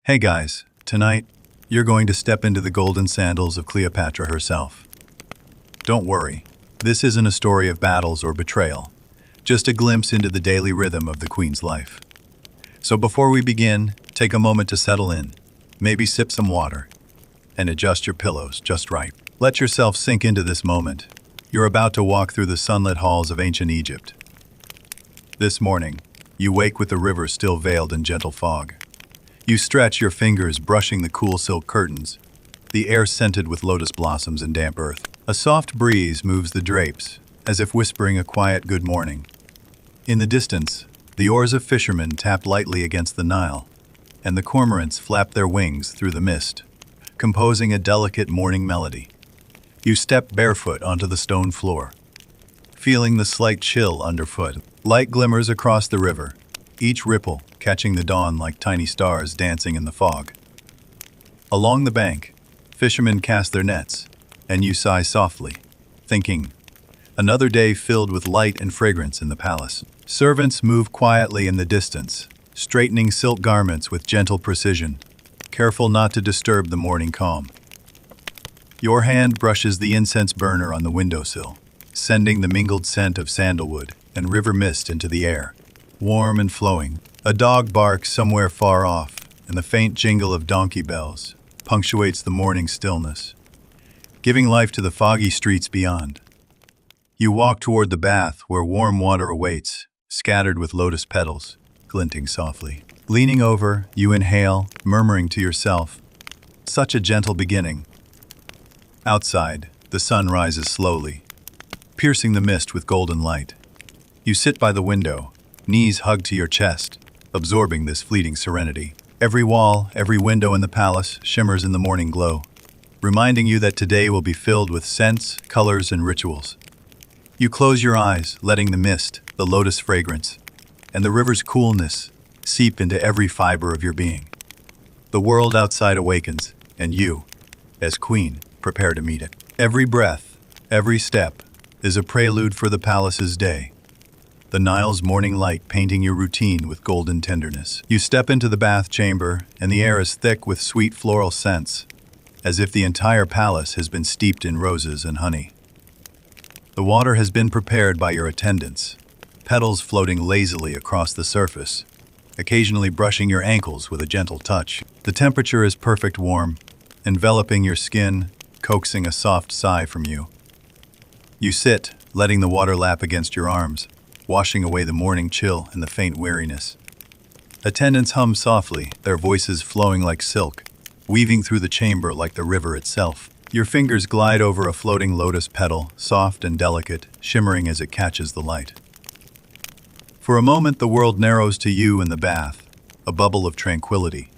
Hey guys, tonight, you're going to step into the golden sandals of Cleopatra herself. Don't worry, this isn't a story of battles or betrayal, just a glimpse into the daily rhythm of the queen's life. So before we begin, take a moment to settle in, maybe sip some water, and adjust your pillows just right. Let yourself sink into this moment. You're about to walk through the sunlit halls of ancient Egypt. This morning, you wake with the river still veiled in gentle fog. You stretch your fingers, brushing the cool silk curtains, the air scented with lotus blossoms and damp earth. A soft breeze moves the drapes, as if whispering a quiet good morning. In the distance, the oars of fishermen tap lightly against the Nile, and the cormorants flap their wings through the mist, composing a delicate morning melody. You step barefoot onto the stone floor, feeling the slight chill underfoot. Light glimmers across the river, each ripple catching the dawn like tiny stars dancing in the fog. Along the bank, fishermen cast their nets, and you sigh softly, thinking, another day filled with light and fragrance in the palace. Servants move quietly in the distance, straightening silk garments with gentle precision, careful not to disturb the morning calm. Your hand brushes the incense burner on the windowsill, sending the mingled scent of sandalwood and river mist into the air. Warm and flowing, a dog barks somewhere far off, and the faint jingle of donkey bells punctuates the morning stillness, giving life to the foggy streets beyond. You walk toward the bath where warm water awaits, scattered with lotus petals, glinting softly. Leaning over, you inhale, murmuring to yourself, such a gentle beginning. Outside, the sun rises slowly, piercing the mist with golden light. You sit by the window, knees hugged to your chest, absorbing this fleeting serenity. Every wall, every window in the palace shimmers in the morning glow, reminding you that today will be filled with scents, colors, and rituals. You close your eyes, letting the mist, the lotus fragrance, and the river's coolness seep into every fiber of your being. The world outside awakens, and you, as queen, prepare to meet it. Every breath, every step, is a prelude for the palace's day, the Nile's morning light painting your routine with golden tenderness. You step into the bath chamber, and the air is thick with sweet floral scents, as if the entire palace has been steeped in roses and honey. The water has been prepared by your attendants, petals floating lazily across the surface, occasionally brushing your ankles with a gentle touch. The temperature is perfect warm, enveloping your skin, coaxing a soft sigh from you. You sit, letting the water lap against your arms, washing away the morning chill and the faint weariness. Attendants hum softly, their voices flowing like silk, weaving through the chamber like the river itself. Your fingers glide over a floating lotus petal, soft and delicate, shimmering as it catches the light. For a moment, the world narrows to you in the bath, a bubble of tranquility.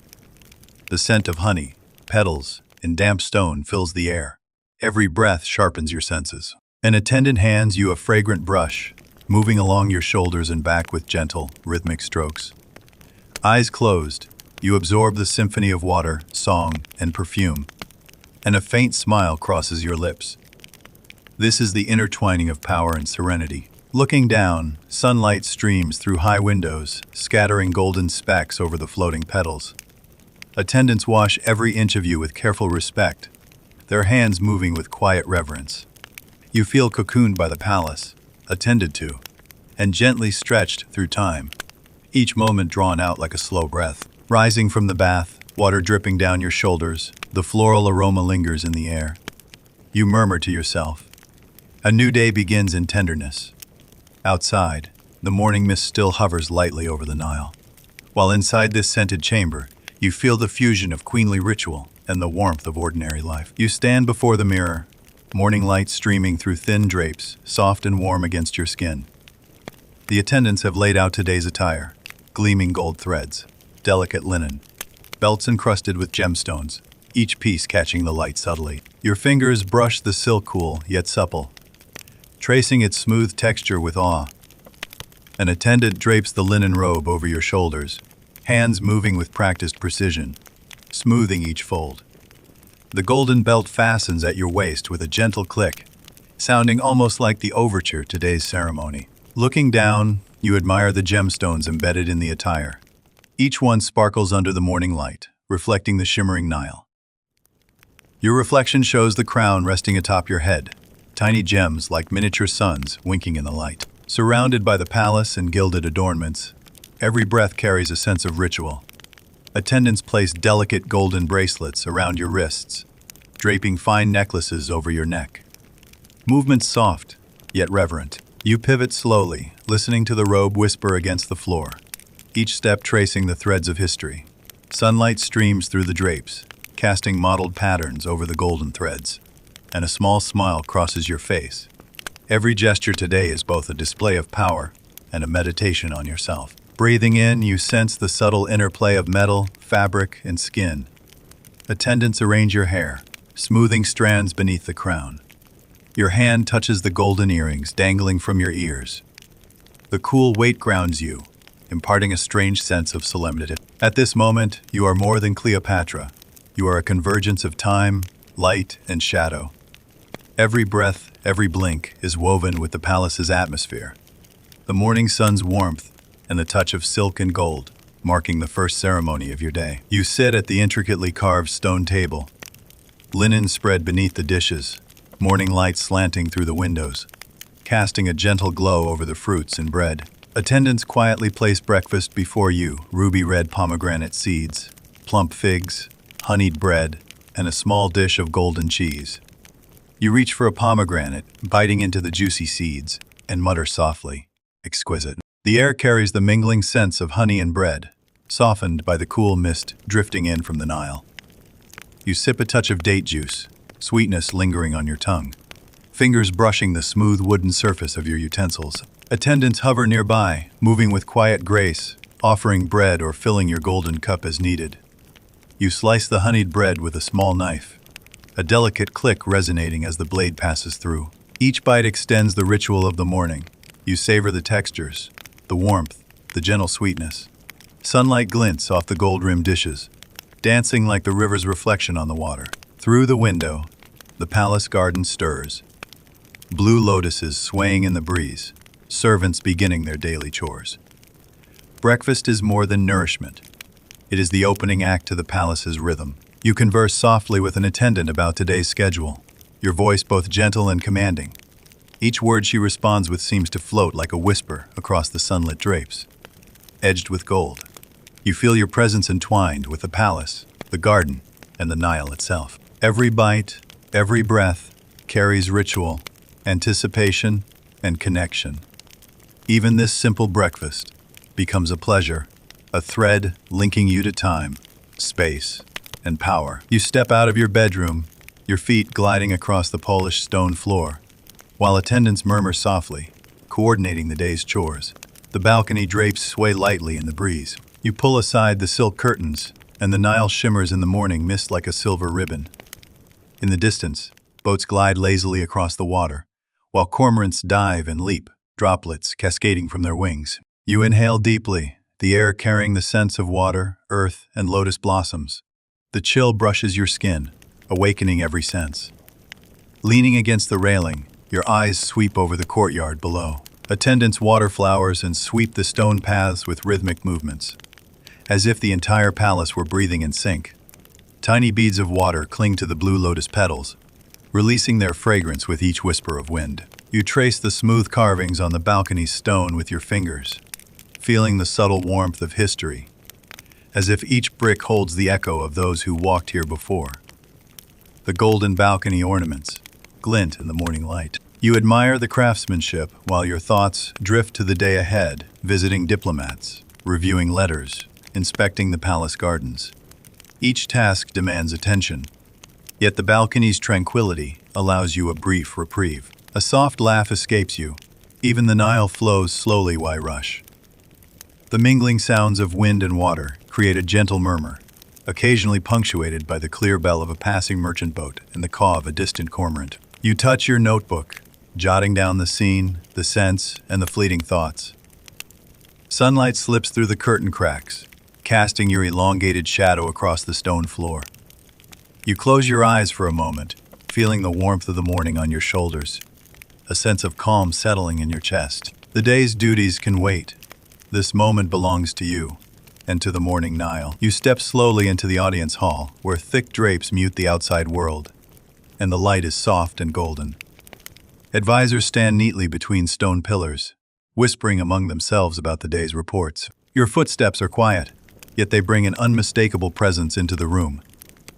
The scent of honey, petals, and damp stone fills the air. Every breath sharpens your senses. An attendant hands you a fragrant brush, moving along your shoulders and back with gentle, rhythmic strokes. Eyes closed, you absorb the symphony of water, song, and perfume, and a faint smile crosses your lips. This is the intertwining of power and serenity. Looking down, sunlight streams through high windows, scattering golden specks over the floating petals. Attendants wash every inch of you with careful respect, their hands moving with quiet reverence. You feel cocooned by the palace, attended to, and gently stretched through time, each moment drawn out like a slow breath. Rising from the bath, water dripping down your shoulders, the floral aroma lingers in the air. You murmur to yourself. A new day begins in tenderness. Outside, the morning mist still hovers lightly over the Nile, while inside this scented chamber, you feel the fusion of queenly ritual and the warmth of ordinary life. You stand before the mirror, morning light streaming through thin drapes, soft and warm against your skin. The attendants have laid out today's attire, gleaming gold threads, delicate linen, belts encrusted with gemstones, each piece catching the light subtly. Your fingers brush the silk cool yet supple, tracing its smooth texture with awe. An attendant drapes the linen robe over your shoulders, hands moving with practiced precision, smoothing each fold. The golden belt fastens at your waist with a gentle click, sounding almost like the overture to today's ceremony. Looking down, you admire the gemstones embedded in the attire. Each one sparkles under the morning light, reflecting the shimmering Nile. Your reflection shows the crown resting atop your head, tiny gems like miniature suns winking in the light. Surrounded by the palace and gilded adornments, every breath carries a sense of ritual. Attendants place delicate golden bracelets around your wrists, draping fine necklaces over your neck. Movements soft, yet reverent. You pivot slowly, listening to the robe whisper against the floor, each step tracing the threads of history. Sunlight streams through the drapes, casting mottled patterns over the golden threads, and a small smile crosses your face. Every gesture today is both a display of power and a meditation on yourself. Breathing in, you sense the subtle interplay of metal, fabric, and skin. Attendants arrange your hair, smoothing strands beneath the crown. Your hand touches the golden earrings dangling from your ears. The cool weight grounds you, imparting a strange sense of solemnity. At this moment, you are more than Cleopatra. You are a convergence of time, light, and shadow. Every breath, every blink is woven with the palace's atmosphere. The morning sun's warmth and the touch of silk and gold, marking the first ceremony of your day. You sit at the intricately carved stone table, linen spread beneath the dishes, morning light slanting through the windows, casting a gentle glow over the fruits and bread. Attendants quietly place breakfast before you, ruby-red pomegranate seeds, plump figs, honeyed bread, and a small dish of golden cheese. You reach for a pomegranate, biting into the juicy seeds, and mutter softly, "Exquisite." The air carries the mingling scents of honey and bread, softened by the cool mist drifting in from the Nile. You sip a touch of date juice, sweetness lingering on your tongue, fingers brushing the smooth wooden surface of your utensils. Attendants hover nearby, moving with quiet grace, offering bread or filling your golden cup as needed. You slice the honeyed bread with a small knife, a delicate click resonating as the blade passes through. Each bite extends the ritual of the morning. You savor the textures, the warmth, the gentle sweetness. Sunlight glints off the gold-rimmed dishes, dancing like the river's reflection on the water. Through the window, the palace garden stirs. Blue lotuses swaying in the breeze, servants beginning their daily chores. Breakfast is more than nourishment. It is the opening act to the palace's rhythm. You converse softly with an attendant about today's schedule, your voice both gentle and commanding. Each word she responds with seems to float like a whisper across the sunlit drapes, edged with gold. You feel your presence entwined with the palace, the garden, and the Nile itself. Every bite, every breath carries ritual, anticipation, and connection. Even this simple breakfast becomes a pleasure, a thread linking you to time, space, and power. You step out of your bedroom, your feet gliding across the polished stone floor, while attendants murmur softly, coordinating the day's chores. The balcony drapes sway lightly in the breeze. You pull aside the silk curtains, and the Nile shimmers in the morning mist like a silver ribbon. In the distance, boats glide lazily across the water, while cormorants dive and leap, droplets cascading from their wings. You inhale deeply, the air carrying the scents of water, earth, and lotus blossoms. The chill brushes your skin, awakening every sense. Leaning against the railing, your eyes sweep over the courtyard below. Attendants water flowers and sweep the stone paths with rhythmic movements, as if the entire palace were breathing in sync. Tiny beads of water cling to the blue lotus petals, releasing their fragrance with each whisper of wind. You trace the smooth carvings on the balcony's stone with your fingers, feeling the subtle warmth of history, as if each brick holds the echo of those who walked here before. The golden balcony ornaments glint in the morning light. You admire the craftsmanship while your thoughts drift to the day ahead, visiting diplomats, reviewing letters, inspecting the palace gardens. Each task demands attention, yet the balcony's tranquility allows you a brief reprieve. A soft laugh escapes you. Even the Nile flows slowly. Why rush? The mingling sounds of wind and water create a gentle murmur, occasionally punctuated by the clear bell of a passing merchant boat and the caw of a distant cormorant. You touch your notebook, jotting down the scene, the scents, and the fleeting thoughts. Sunlight slips through the curtain cracks, casting your elongated shadow across the stone floor. You close your eyes for a moment, feeling the warmth of the morning on your shoulders, a sense of calm settling in your chest. The day's duties can wait. This moment belongs to you. and to the morning Nile. You step slowly into the audience hall, where thick drapes mute the outside world, and the light is soft and golden. Advisors stand neatly between stone pillars, whispering among themselves about the day's reports. Your footsteps are quiet, yet they bring an unmistakable presence into the room.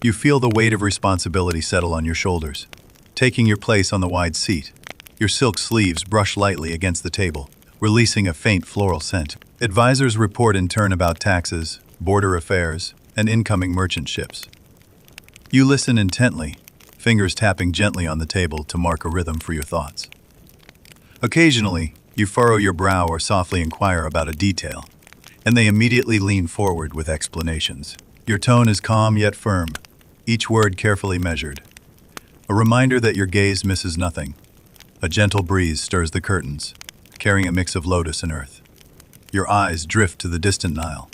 You feel the weight of responsibility settle on your shoulders. Taking your place on the wide seat, your silk sleeves brush lightly against the table, releasing a faint floral scent. Advisors report in turn about taxes, border affairs, and incoming merchant ships. You listen intently, fingers tapping gently on the table to mark a rhythm for your thoughts. Occasionally, you furrow your brow or softly inquire about a detail, and they immediately lean forward with explanations. Your tone is calm yet firm, each word carefully measured. A reminder that your gaze misses nothing. A gentle breeze stirs the curtains, carrying a mix of lotus and earth. Your eyes drift to the distant Nile,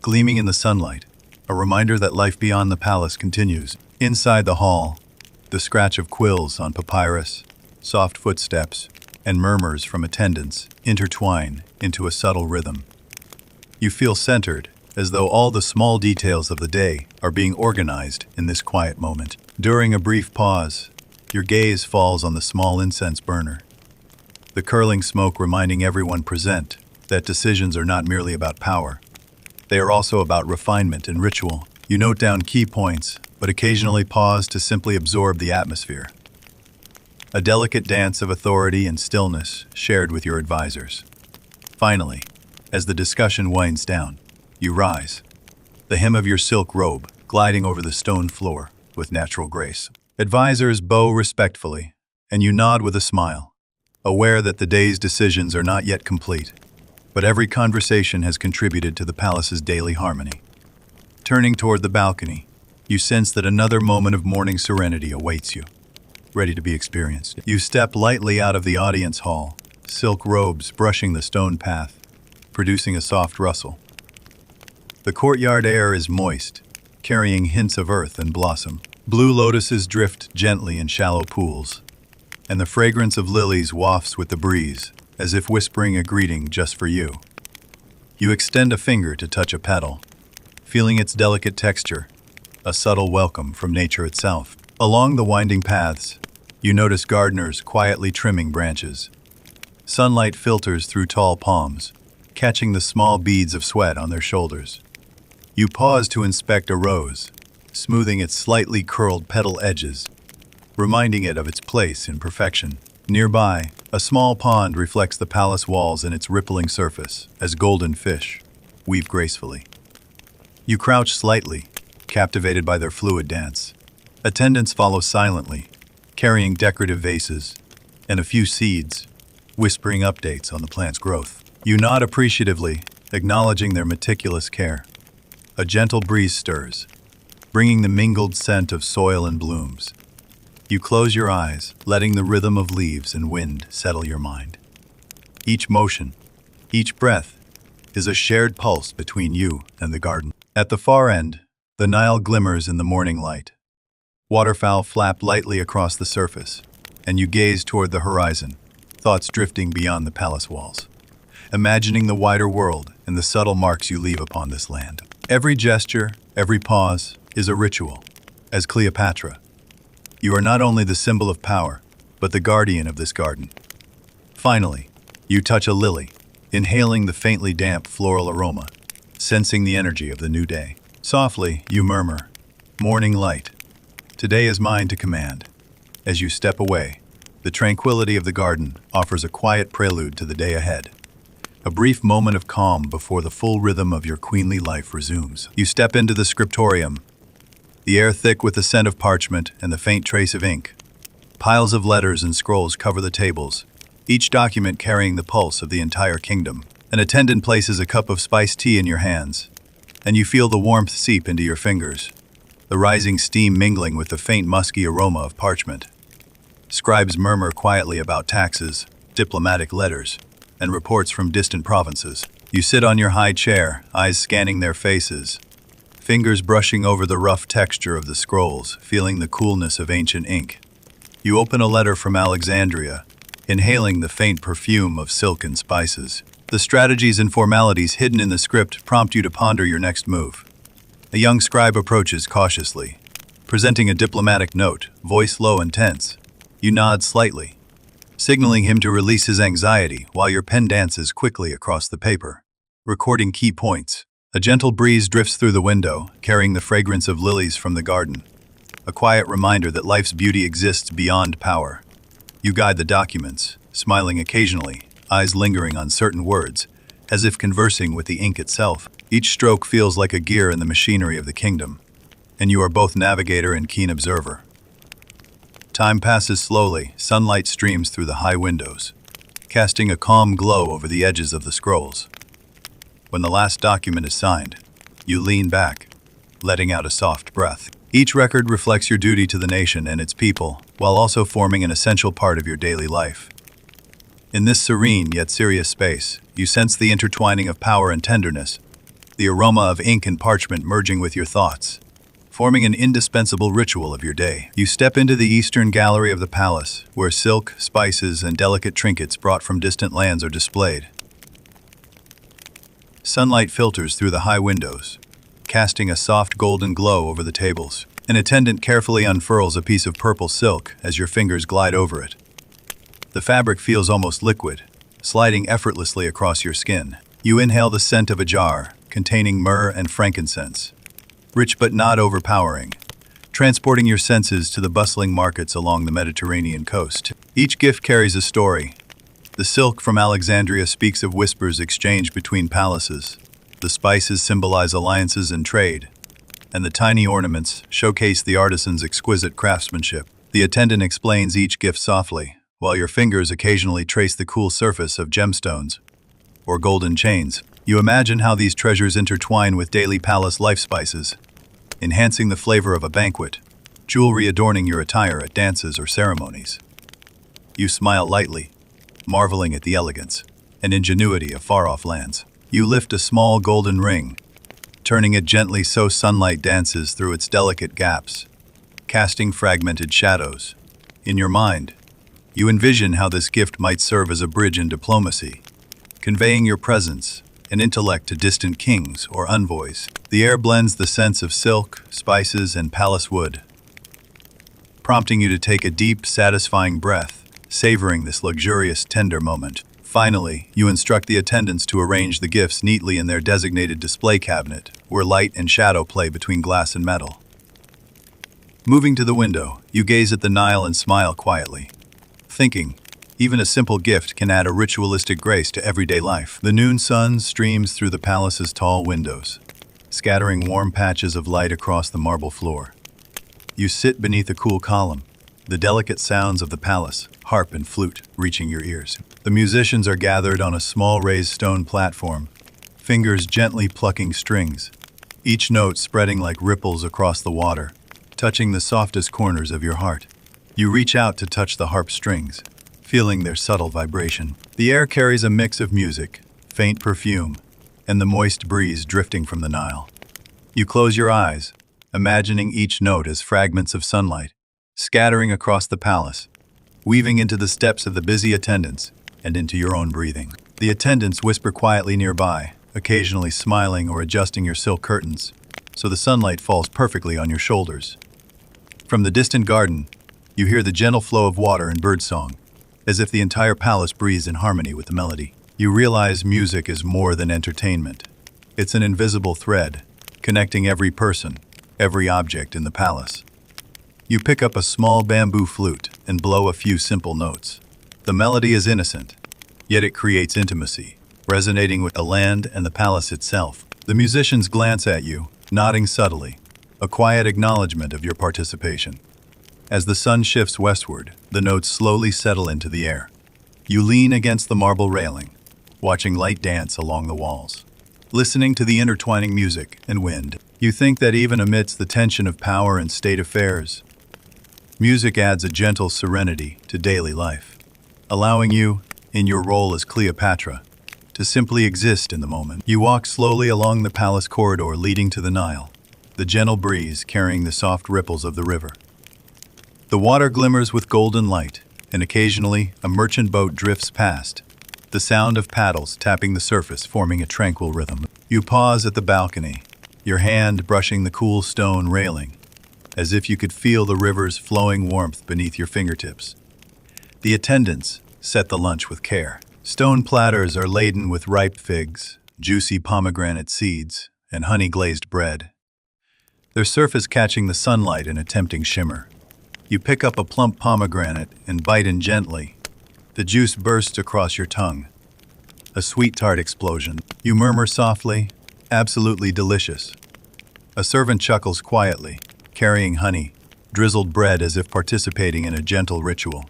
gleaming in the sunlight, a reminder that life beyond the palace continues. Inside the hall, the scratch of quills on papyrus, soft footsteps, and murmurs from attendants intertwine into a subtle rhythm. You feel centered, as though all the small details of the day are being organized in this quiet moment. During a brief pause, your gaze falls on the small incense burner, the curling smoke reminding everyone present that decisions are not merely about power. They are also about refinement and ritual. You note down key points, but occasionally pause to simply absorb the atmosphere. A delicate dance of authority and stillness shared with your advisors. Finally, as the discussion winds down, you rise, the hem of your silk robe gliding over the stone floor with natural grace. Advisors bow respectfully, and you nod with a smile, aware that the day's decisions are not yet complete, but every conversation has contributed to the palace's daily harmony. Turning toward the balcony, you sense that another moment of morning serenity awaits you, ready to be experienced. You step lightly out of the audience hall, silk robes brushing the stone path, producing a soft rustle. The courtyard air is moist, carrying hints of earth and blossom. Blue lotuses drift gently in shallow pools, and the fragrance of lilies wafts with the breeze, as if whispering a greeting just for you. You extend a finger to touch a petal, feeling its delicate texture, a subtle welcome from nature itself. Along the winding paths, you notice gardeners quietly trimming branches. Sunlight filters through tall palms, catching the small beads of sweat on their shoulders. You pause to inspect a rose, smoothing its slightly curled petal edges, reminding it of its place in perfection. Nearby, a small pond reflects the palace walls and its rippling surface as golden fish weave gracefully. You crouch slightly, captivated by their fluid dance. Attendants follow silently, carrying decorative vases and a few seeds, whispering updates on the plant's growth. You nod appreciatively, acknowledging their meticulous care. A gentle breeze stirs, bringing the mingled scent of soil and blooms. You close your eyes, letting the rhythm of leaves and wind settle your mind. Each motion, each breath, is a shared pulse between you and the garden. At the far end, the Nile glimmers in the morning light. Waterfowl flap lightly across the surface, and you gaze toward the horizon, thoughts drifting beyond the palace walls, imagining the wider world and the subtle marks you leave upon this land. Every gesture, every pause, is a ritual. As Cleopatra, you are not only the symbol of power, but the guardian of this garden. Finally, you touch a lily, inhaling the faintly damp floral aroma, sensing the energy of the new day. Softly, you murmur, "Morning light. Today is mine to command." As you step away, the tranquility of the garden offers a quiet prelude to the day ahead. A brief moment of calm before the full rhythm of your queenly life resumes. You step into the scriptorium, the air thick with the scent of parchment and the faint trace of ink. Piles of letters and scrolls cover the tables, each document carrying the pulse of the entire kingdom. An attendant places a cup of spiced tea in your hands, and you feel the warmth seep into your fingers, the rising steam mingling with the faint musky aroma of parchment. Scribes murmur quietly about taxes, diplomatic letters, and reports from distant provinces. You sit on your high chair, eyes scanning their faces, fingers brushing over the rough texture of the scrolls, feeling the coolness of ancient ink. You open a letter from Alexandria, inhaling the faint perfume of silk and spices. The strategies and formalities hidden in the script prompt you to ponder your next move. A young scribe approaches cautiously, presenting a diplomatic note, voice low and tense. You nod slightly, signaling him to release his anxiety while your pen dances quickly across the paper, recording key points. A gentle breeze drifts through the window, carrying the fragrance of lilies from the garden, a quiet reminder that life's beauty exists beyond power. You guide the documents, smiling occasionally, eyes lingering on certain words, as if conversing with the ink itself. Each stroke feels like a gear in the machinery of the kingdom, and you are both navigator and keen observer. Time passes slowly, sunlight streams through the high windows, casting a calm glow over the edges of the scrolls. When the last document is signed, you lean back, letting out a soft breath. Each record reflects your duty to the nation and its people, while also forming an essential part of your daily life. In this serene yet serious space, you sense the intertwining of power and tenderness, the aroma of ink and parchment merging with your thoughts, forming an indispensable ritual of your day. You step into the eastern gallery of the palace, where silk, spices, and delicate trinkets brought from distant lands are displayed. Sunlight filters through the high windows, casting a soft golden glow over the tables. An attendant carefully unfurls a piece of purple silk as your fingers glide over it. The fabric feels almost liquid, sliding effortlessly across your skin. You inhale the scent of a jar containing myrrh and frankincense, rich but not overpowering, transporting your senses to the bustling markets along the Mediterranean coast. Each gift carries a story. The silk from Alexandria speaks of whispers exchanged between palaces. The spices symbolize alliances and trade, and the tiny ornaments showcase the artisan's exquisite craftsmanship. The attendant explains each gift softly, while your fingers occasionally trace the cool surface of gemstones or golden chains. You imagine how these treasures intertwine with daily palace life spices, enhancing the flavor of a banquet, jewelry adorning your attire at dances or ceremonies. You smile lightly, marveling at the elegance and ingenuity of far-off lands. You lift a small golden ring, turning it gently so sunlight dances through its delicate gaps, casting fragmented shadows. In your mind, you envision how this gift might serve as a bridge in diplomacy, conveying your presence and intellect to distant kings or envoys. The air blends the scents of silk, spices, and palace wood, prompting you to take a deep, satisfying breath, savoring this luxurious, tender moment. Finally, you instruct the attendants to arrange the gifts neatly in their designated display cabinet, where light and shadow play between glass and metal. Moving to the window, you gaze at the Nile and smile quietly, thinking, even a simple gift can add a ritualistic grace to everyday life. The noon sun streams through the palace's tall windows, scattering warm patches of light across the marble floor. You sit beneath a cool column, the delicate sounds of the palace, harp and flute, reaching your ears. The musicians are gathered on a small raised stone platform, fingers gently plucking strings, each note spreading like ripples across the water, touching the softest corners of your heart. You reach out to touch the harp strings, feeling their subtle vibration. The air carries a mix of music, faint perfume, and the moist breeze drifting from the Nile. You close your eyes, imagining each note as fragments of sunlight, scattering across the palace, weaving into the steps of the busy attendants and into your own breathing. The attendants whisper quietly nearby, occasionally smiling or adjusting your silk curtains, so the sunlight falls perfectly on your shoulders. From the distant garden, you hear the gentle flow of water and birdsong, as if the entire palace breathes in harmony with the melody. You realize music is more than entertainment. It's an invisible thread, connecting every person, every object in the palace. You pick up a small bamboo flute and blow a few simple notes. The melody is innocent, yet it creates intimacy, resonating with the land and the palace itself. The musicians glance at you, nodding subtly, a quiet acknowledgement of your participation. As the sun shifts westward, the notes slowly settle into the air. You lean against the marble railing, watching light dance along the walls. Listening to the intertwining music and wind, you think that even amidst the tension of power and state affairs, music adds a gentle serenity to daily life, allowing you, in your role as Cleopatra, to simply exist in the moment. You walk slowly along the palace corridor leading to the Nile, the gentle breeze carrying the soft ripples of the river. The water glimmers with golden light, and occasionally a merchant boat drifts past, the the sound of paddles tapping the surface forming a tranquil rhythm. You pause at the balcony, your hand brushing the cool stone railing, as if you could feel the river's flowing warmth beneath your fingertips. The attendants set the lunch with care. Stone platters are laden with ripe figs, juicy pomegranate seeds, and honey-glazed bread, their surface catching the sunlight in a tempting shimmer. You pick up a plump pomegranate and bite in gently. The juice bursts across your tongue. A sweet tart explosion. You murmur softly, "Absolutely delicious." A servant chuckles quietly, carrying honey, drizzled bread as if participating in a gentle ritual.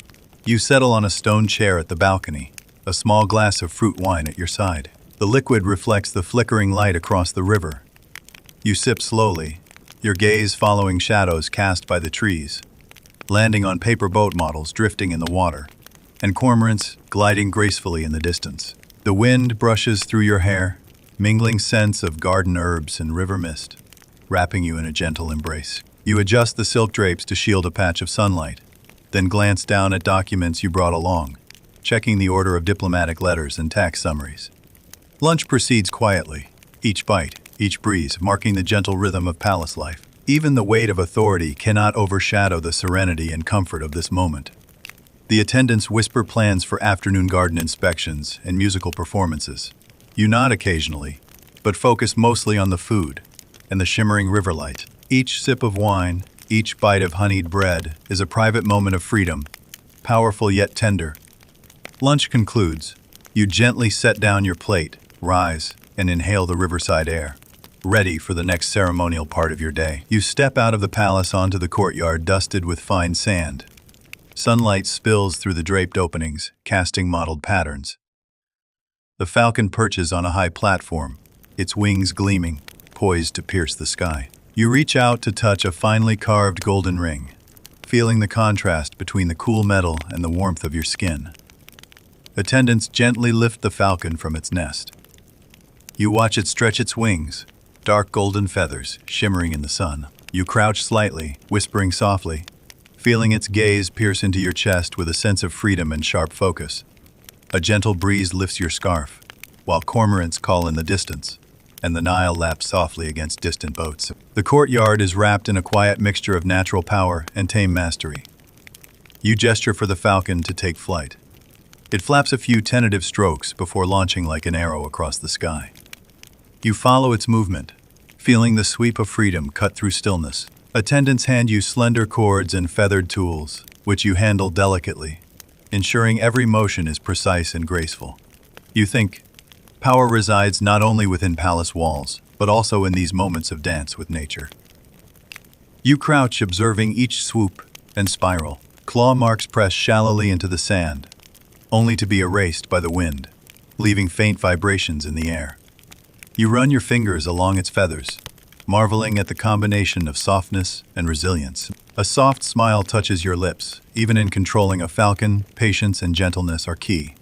You settle on a stone chair at the balcony, a small glass of fruit wine at your side. The liquid reflects the flickering light across the river. You sip slowly, your gaze following shadows cast by the trees, landing on paper boat models drifting in the water, and cormorants gliding gracefully in the distance. The wind brushes through your hair, mingling scents of garden herbs and river mist, wrapping you in a gentle embrace. You adjust the silk drapes to shield a patch of sunlight, then glance down at documents you brought along, checking the order of diplomatic letters and tax summaries. Lunch proceeds quietly, each bite, each breeze marking the gentle rhythm of palace life. Even the weight of authority cannot overshadow the serenity and comfort of this moment. The attendants whisper plans for afternoon garden inspections and musical performances. You nod occasionally, but focus mostly on the food and the shimmering river light. Each sip of wine, each bite of honeyed bread is a private moment of freedom, powerful yet tender. Lunch concludes. You gently set down your plate, rise, and inhale the riverside air, ready for the next ceremonial part of your day. You step out of the palace onto the courtyard dusted with fine sand. Sunlight spills through the draped openings, casting mottled patterns. The falcon perches on a high platform, its wings gleaming, poised to pierce the sky. You reach out to touch a finely carved golden ring, feeling the contrast between the cool metal and the warmth of your skin. Attendants gently lift the falcon from its nest. You watch it stretch its wings, dark golden feathers shimmering in the sun. You crouch slightly, whispering softly, feeling its gaze pierce into your chest with a sense of freedom and sharp focus. A gentle breeze lifts your scarf, while cormorants call in the distance, and the Nile laps softly against distant boats. The courtyard is wrapped in a quiet mixture of natural power and tame mastery. You gesture for the falcon to take flight. It flaps a few tentative strokes before launching like an arrow across the sky. You follow its movement, feeling the sweep of freedom cut through stillness. Attendants hand you slender cords and feathered tools, which you handle delicately, ensuring every motion is precise and graceful. You think, power resides not only within palace walls, but also in these moments of dance with nature. You crouch observing each swoop and spiral. Claw marks press shallowly into the sand, only to be erased by the wind, leaving faint vibrations in the air. You run your fingers along its feathers, marveling at the combination of softness and resilience. A soft smile touches your lips. Even in controlling a falcon, patience and gentleness are key.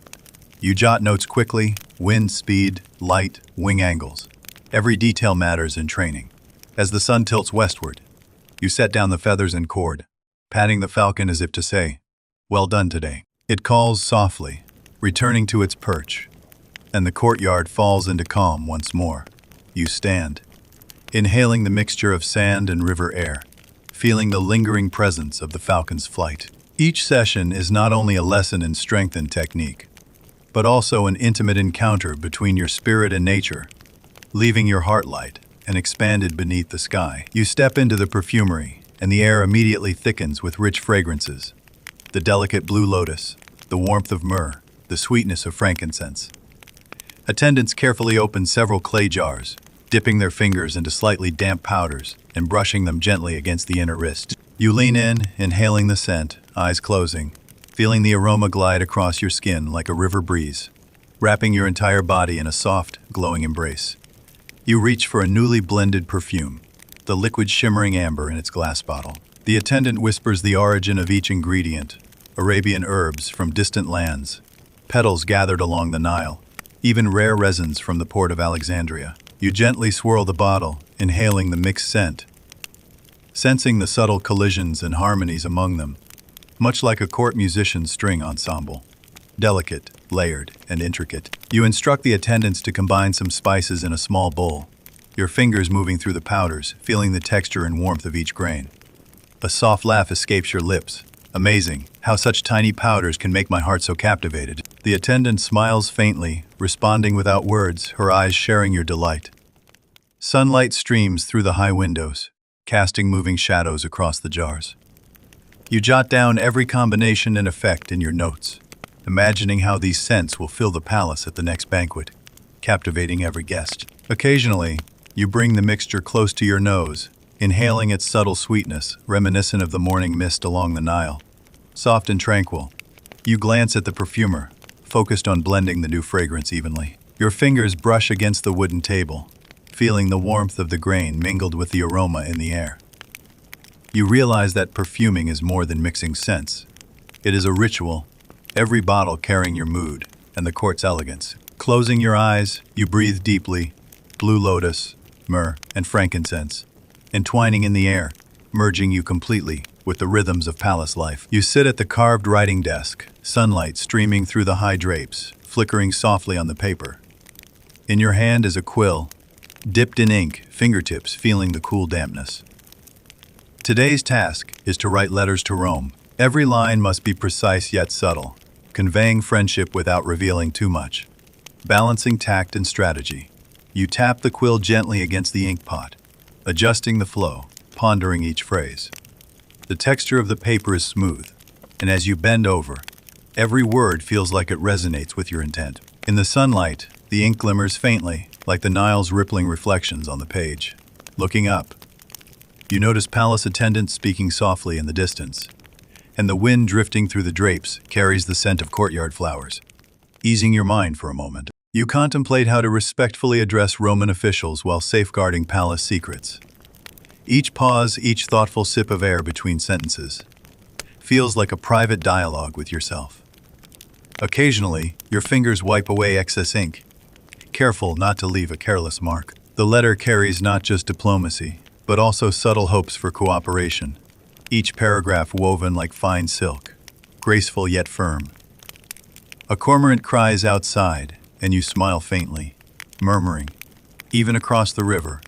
You jot notes quickly: wind speed, light, wing angles. Every detail matters in training. As the sun tilts westward, you set down the feathers and cord, patting the falcon as if to say, "Well done today." It calls softly, returning to its perch, and the courtyard falls into calm once more. You stand, inhaling the mixture of sand and river air, feeling the lingering presence of the falcon's flight. Each session is not only a lesson in strength and technique, but also an intimate encounter between your spirit and nature, leaving your heart light and expanded beneath the sky. You step into the perfumery, and the air immediately thickens with rich fragrances. The delicate blue lotus, the warmth of myrrh, the sweetness of frankincense. Attendants carefully open several clay jars, dipping their fingers into slightly damp powders and brushing them gently against the inner wrist. You lean in, inhaling the scent, eyes closing, feeling the aroma glide across your skin like a river breeze, wrapping your entire body in a soft, glowing embrace. You reach for a newly blended perfume, the liquid shimmering amber in its glass bottle. The attendant whispers the origin of each ingredient: Arabian herbs from distant lands, petals gathered along the Nile, even rare resins from the port of Alexandria. You gently swirl the bottle, inhaling the mixed scent, sensing the subtle collisions and harmonies among them, much like a court musician's string ensemble. Delicate, layered, and intricate. You instruct the attendants to combine some spices in a small bowl, your fingers moving through the powders, feeling the texture and warmth of each grain. A soft laugh escapes your lips. Amazing, how such tiny powders can make my heart so captivated. The attendant smiles faintly, responding without words, her eyes sharing your delight. Sunlight streams through the high windows, casting moving shadows across the jars. You jot down every combination and effect in your notes, imagining how these scents will fill the palace at the next banquet, captivating every guest. Occasionally, you bring the mixture close to your nose, inhaling its subtle sweetness, reminiscent of the morning mist along the Nile. Soft and tranquil, you glance at the perfumer, focused on blending the new fragrance evenly. Your fingers brush against the wooden table, feeling the warmth of the grain mingled with the aroma in the air. You realize that perfuming is more than mixing scents. It is a ritual, every bottle carrying your mood and the court's elegance. Closing your eyes, you breathe deeply, blue lotus, myrrh, and frankincense, entwining in the air, merging you completely with the rhythms of palace life. You sit at the carved writing desk, sunlight streaming through the high drapes, flickering softly on the paper. In your hand is a quill, dipped in ink, fingertips feeling the cool dampness. Today's task is to write letters to Rome. Every line must be precise yet subtle, conveying friendship without revealing too much. Balancing tact and strategy. You tap the quill gently against the ink pot, adjusting the flow, pondering each phrase. The texture of the paper is smooth, and as you bend over, every word feels like it resonates with your intent. In the sunlight, the ink glimmers faintly, like the Nile's rippling reflections on the page. Looking up, you notice palace attendants speaking softly in the distance, and the wind drifting through the drapes carries the scent of courtyard flowers. Easing your mind for a moment, you contemplate how to respectfully address Roman officials while safeguarding palace secrets. Each pause, each thoughtful sip of air between sentences, feels like a private dialogue with yourself. Occasionally, your fingers wipe away excess ink, careful not to leave a careless mark. The letter carries not just diplomacy, but also subtle hopes for cooperation, each paragraph woven like fine silk, graceful yet firm. A cormorant cries outside, and you smile faintly, murmuring, "Even across the river,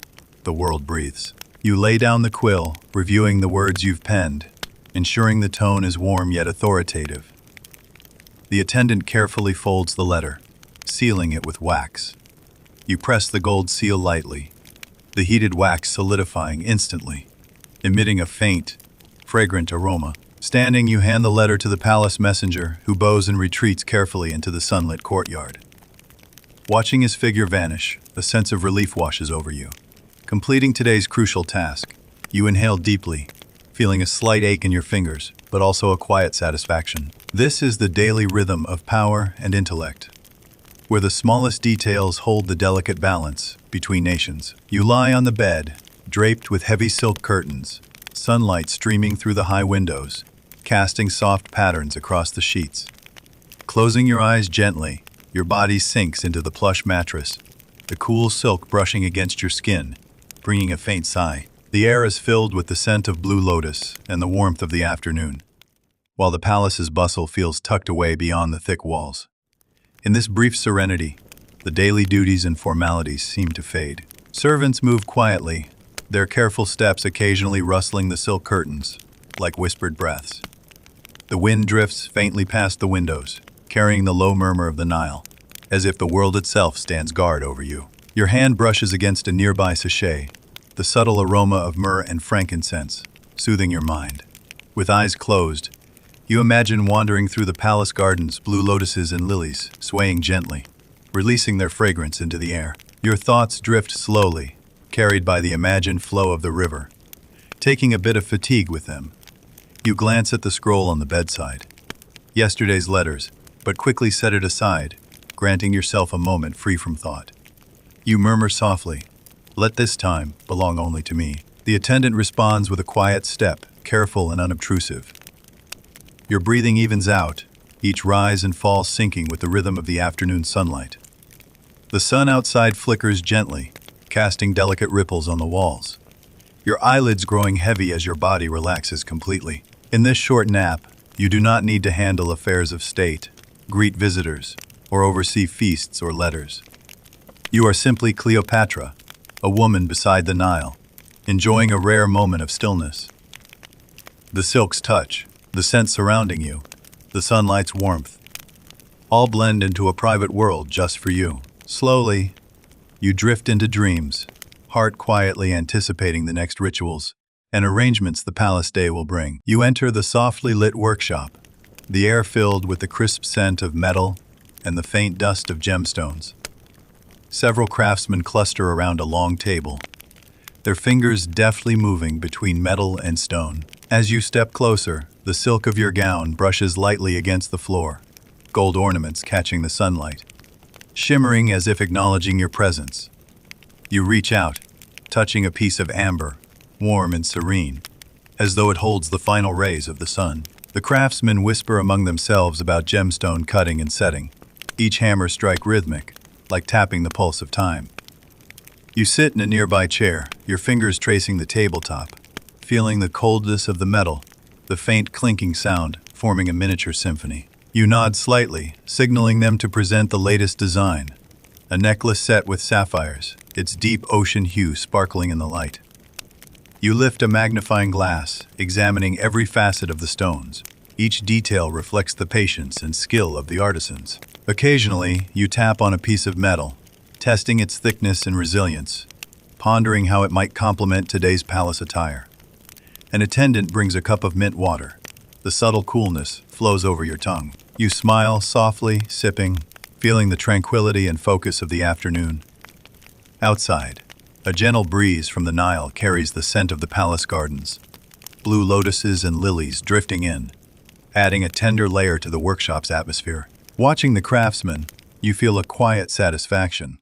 the world breathes." You lay down the quill, reviewing the words you've penned, ensuring the tone is warm yet authoritative. The attendant carefully folds the letter, sealing it with wax. You press the gold seal lightly, the heated wax solidifying instantly, emitting a faint, fragrant aroma. Standing, you hand the letter to the palace messenger, who bows and retreats carefully into the sunlit courtyard. Watching his figure vanish, a sense of relief washes over you. Completing today's crucial task, you inhale deeply, feeling a slight ache in your fingers, but also a quiet satisfaction. This is the daily rhythm of power and intellect, where the smallest details hold the delicate balance between nations. You lie on the bed, draped with heavy silk curtains, sunlight streaming through the high windows, casting soft patterns across the sheets. Closing your eyes gently, your body sinks into the plush mattress, the cool silk brushing against your skin, bringing a faint sigh. The air is filled with the scent of blue lotus and the warmth of the afternoon, while the palace's bustle feels tucked away beyond the thick walls. In this brief serenity, the daily duties and formalities seem to fade. Servants move quietly, their careful steps occasionally rustling the silk curtains, like whispered breaths. The wind drifts faintly past the windows, carrying the low murmur of the Nile, as if the world itself stands guard over you. Your hand brushes against a nearby sachet, the subtle aroma of myrrh and frankincense, soothing your mind. With eyes closed, you imagine wandering through the palace gardens, blue lotuses and lilies, swaying gently, releasing their fragrance into the air. Your thoughts drift slowly, carried by the imagined flow of the river, taking a bit of fatigue with them. You glance at the scroll on the bedside. Yesterday's letters, but quickly set it aside, granting yourself a moment free from thought. You murmur softly, "Let this time belong only to me." The attendant responds with a quiet step, careful and unobtrusive. Your breathing evens out, each rise and fall syncing with the rhythm of the afternoon sunlight. The sun outside flickers gently, casting delicate ripples on the walls, your eyelids growing heavy as your body relaxes completely. In this short nap, you do not need to handle affairs of state, greet visitors, or oversee feasts or letters. You are simply Cleopatra, a woman beside the Nile, enjoying a rare moment of stillness. The silk's touch, the scent surrounding you, the sunlight's warmth, all blend into a private world just for you. Slowly, you drift into dreams, heart quietly anticipating the next rituals and arrangements the palace day will bring. You enter the softly lit workshop, the air filled with the crisp scent of metal and the faint dust of gemstones. Several craftsmen cluster around a long table, their fingers deftly moving between metal and stone. As you step closer, the silk of your gown brushes lightly against the floor, gold ornaments catching the sunlight, shimmering as if acknowledging your presence. You reach out, touching a piece of amber, warm and serene, as though it holds the final rays of the sun. The craftsmen whisper among themselves about gemstone cutting and setting, each hammer strike rhythmic, like tapping the pulse of time. You sit in a nearby chair, your fingers tracing the tabletop, feeling the coldness of the metal, the faint clinking sound forming a miniature symphony. You nod slightly, signaling them to present the latest design, a necklace set with sapphires, its deep ocean hue sparkling in the light. You lift a magnifying glass, examining every facet of the stones. Each detail reflects the patience and skill of the artisans. Occasionally, you tap on a piece of metal, testing its thickness and resilience, pondering how it might complement today's palace attire. An attendant brings a cup of mint water. The subtle coolness flows over your tongue. You smile softly, sipping, feeling the tranquility and focus of the afternoon. Outside, a gentle breeze from the Nile carries the scent of the palace gardens, blue lotuses and lilies drifting in, adding a tender layer to the workshop's atmosphere. Watching the craftsmen, you feel a quiet satisfaction.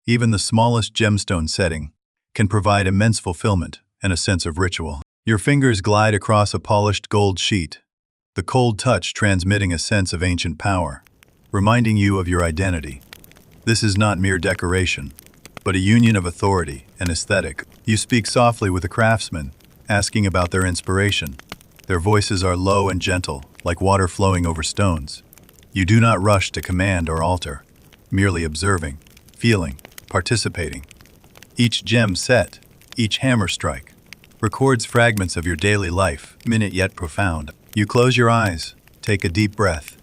Even the smallest gemstone setting can provide immense fulfillment and a sense of ritual. Your fingers glide across a polished gold sheet, the cold touch transmitting a sense of ancient power, reminding you of your identity. This is not mere decoration, but a union of authority and aesthetic. You speak softly with the craftsmen, asking about their inspiration. Their voices are low and gentle, like water flowing over stones. You do not rush to command or alter, merely observing, feeling, participating. Each gem set, each hammer strike, records fragments of your daily life, minute yet profound. You close your eyes, take a deep breath,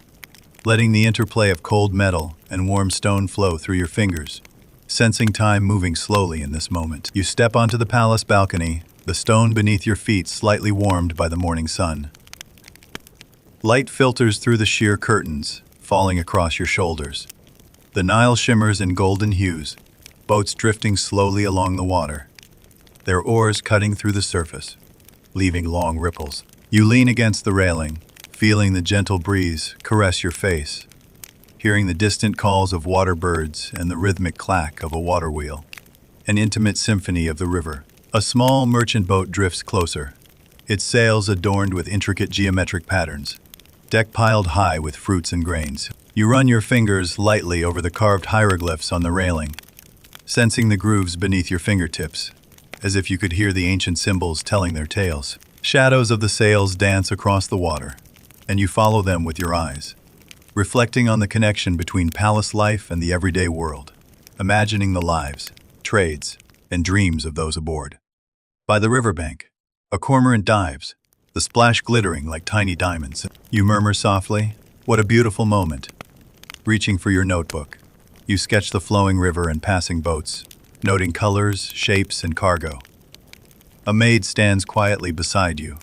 letting the interplay of cold metal and warm stone flow through your fingers, sensing time moving slowly in this moment. You step onto the palace balcony, the stone beneath your feet slightly warmed by the morning sun. Light filters through the sheer curtains, falling across your shoulders. The Nile shimmers in golden hues, boats drifting slowly along the water, their oars cutting through the surface, leaving long ripples. You lean against the railing, feeling the gentle breeze caress your face, hearing the distant calls of water birds and the rhythmic clack of a water wheel, an intimate symphony of the river. A small merchant boat drifts closer, its sails adorned with intricate geometric patterns, deck piled high with fruits and grains. You run your fingers lightly over the carved hieroglyphs on the railing, sensing the grooves beneath your fingertips, as if you could hear the ancient symbols telling their tales. Shadows of the sails dance across the water, and you follow them with your eyes, reflecting on the connection between palace life and the everyday world, imagining the lives, trades, and dreams of those aboard. By the riverbank, a cormorant dives, the splash glittering like tiny diamonds. You murmur softly, "What a beautiful moment." Reaching for your notebook, you sketch the flowing river and passing boats, noting colors, shapes, and cargo. A maid stands quietly beside you,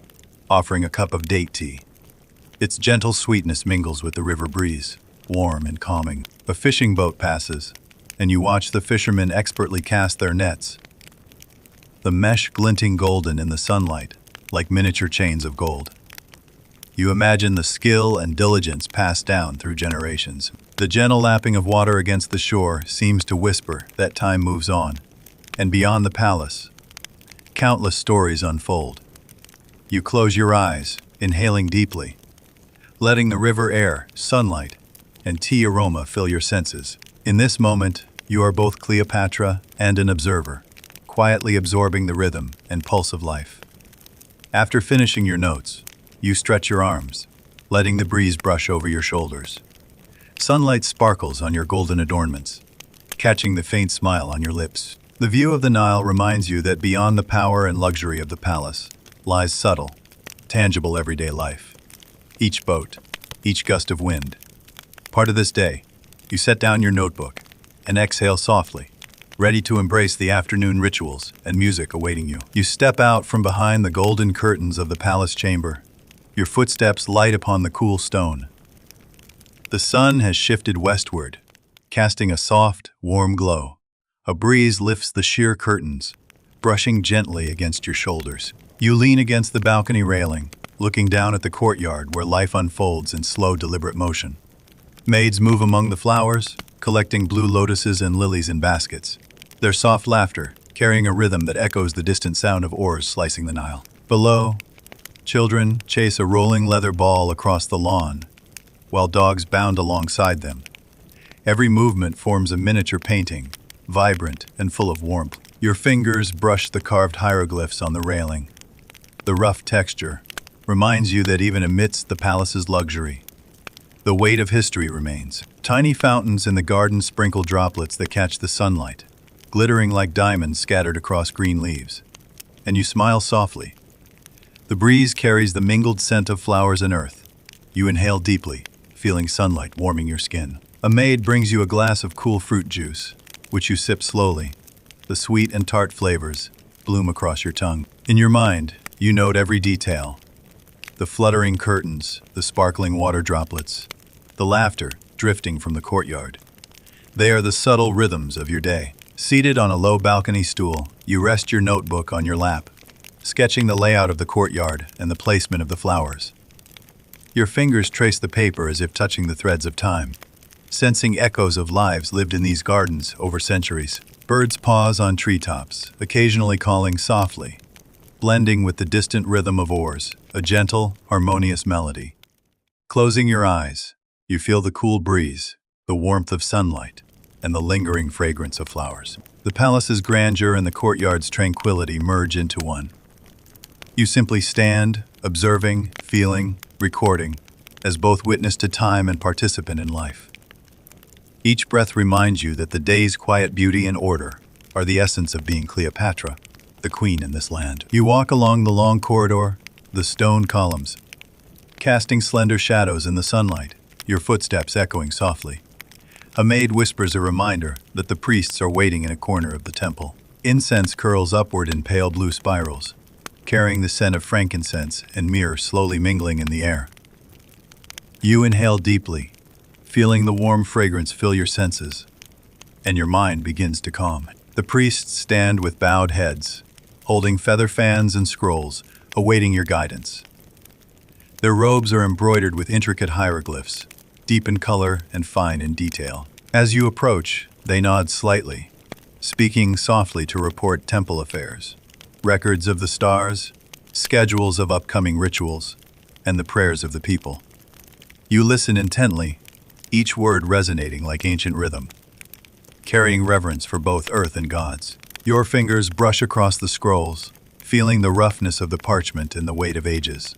offering a cup of date tea. Its gentle sweetness mingles with the river breeze, warm and calming. A fishing boat passes, and you watch the fishermen expertly cast their nets, the mesh glinting golden in the sunlight, like miniature chains of gold. You imagine the skill and diligence passed down through generations. The gentle lapping of water against the shore seems to whisper that time moves on, and beyond the palace, countless stories unfold. You close your eyes, inhaling deeply, letting the river air, sunlight, and tea aroma fill your senses. In this moment, you are both Cleopatra and an observer, quietly absorbing the rhythm and pulse of life. After finishing your notes, you stretch your arms, letting the breeze brush over your shoulders. Sunlight sparkles on your golden adornments, catching the faint smile on your lips. The view of the Nile reminds you that beyond the power and luxury of the palace lies subtle, tangible everyday life. Each boat, each gust of wind. Part of this day, you set down your notebook and exhale softly, ready to embrace the afternoon rituals and music awaiting you. You step out from behind the golden curtains of the palace chamber, your footsteps light upon the cool stone. The sun has shifted westward, casting a soft, warm glow. A breeze lifts the sheer curtains, brushing gently against your shoulders. You lean against the balcony railing, looking down at the courtyard where life unfolds in slow, deliberate motion. Maids move among the flowers, collecting blue lotuses and lilies in baskets, their soft laughter carrying a rhythm that echoes the distant sound of oars slicing the Nile. Below, children chase a rolling leather ball across the lawn, while dogs bound alongside them. Every movement forms a miniature painting, vibrant and full of warmth. Your fingers brush the carved hieroglyphs on the railing. The rough texture reminds you that even amidst the palace's luxury, the weight of history remains. Tiny fountains in the garden sprinkle droplets that catch the sunlight, glittering like diamonds scattered across green leaves. And you smile softly. The breeze carries the mingled scent of flowers and earth. You inhale deeply, feeling sunlight warming your skin. A maid brings you a glass of cool fruit juice, which you sip slowly. The sweet and tart flavors bloom across your tongue. In your mind, you note every detail. The fluttering curtains, the sparkling water droplets, the laughter drifting from the courtyard. They are the subtle rhythms of your day. Seated on a low balcony stool, you rest your notebook on your lap, sketching the layout of the courtyard and the placement of the flowers. Your fingers trace the paper as if touching the threads of time, sensing echoes of lives lived in these gardens over centuries. Birds pause on treetops, occasionally calling softly, blending with the distant rhythm of oars, a gentle, harmonious melody. Closing your eyes, you feel the cool breeze, the warmth of sunlight, and the lingering fragrance of flowers. The palace's grandeur and the courtyard's tranquility merge into one. You simply stand, observing, feeling, recording, as both witness to time and participant in life. Each breath reminds you that the day's quiet beauty and order are the essence of being Cleopatra, the queen in this land. You walk along the long corridor, the stone columns, casting slender shadows in the sunlight, your footsteps echoing softly. A maid whispers a reminder that the priests are waiting in a corner of the temple. Incense curls upward in pale blue spirals, carrying the scent of frankincense and myrrh slowly mingling in the air. You inhale deeply, feeling the warm fragrance fill your senses, and your mind begins to calm. The priests stand with bowed heads, holding feather fans and scrolls, awaiting your guidance. Their robes are embroidered with intricate hieroglyphs, deep in color and fine in detail. As you approach, they nod slightly, speaking softly to report temple affairs, records of the stars, schedules of upcoming rituals, and the prayers of the people. You listen intently, each word resonating like ancient rhythm, carrying reverence for both earth and gods. Your fingers brush across the scrolls, feeling the roughness of the parchment and the weight of ages.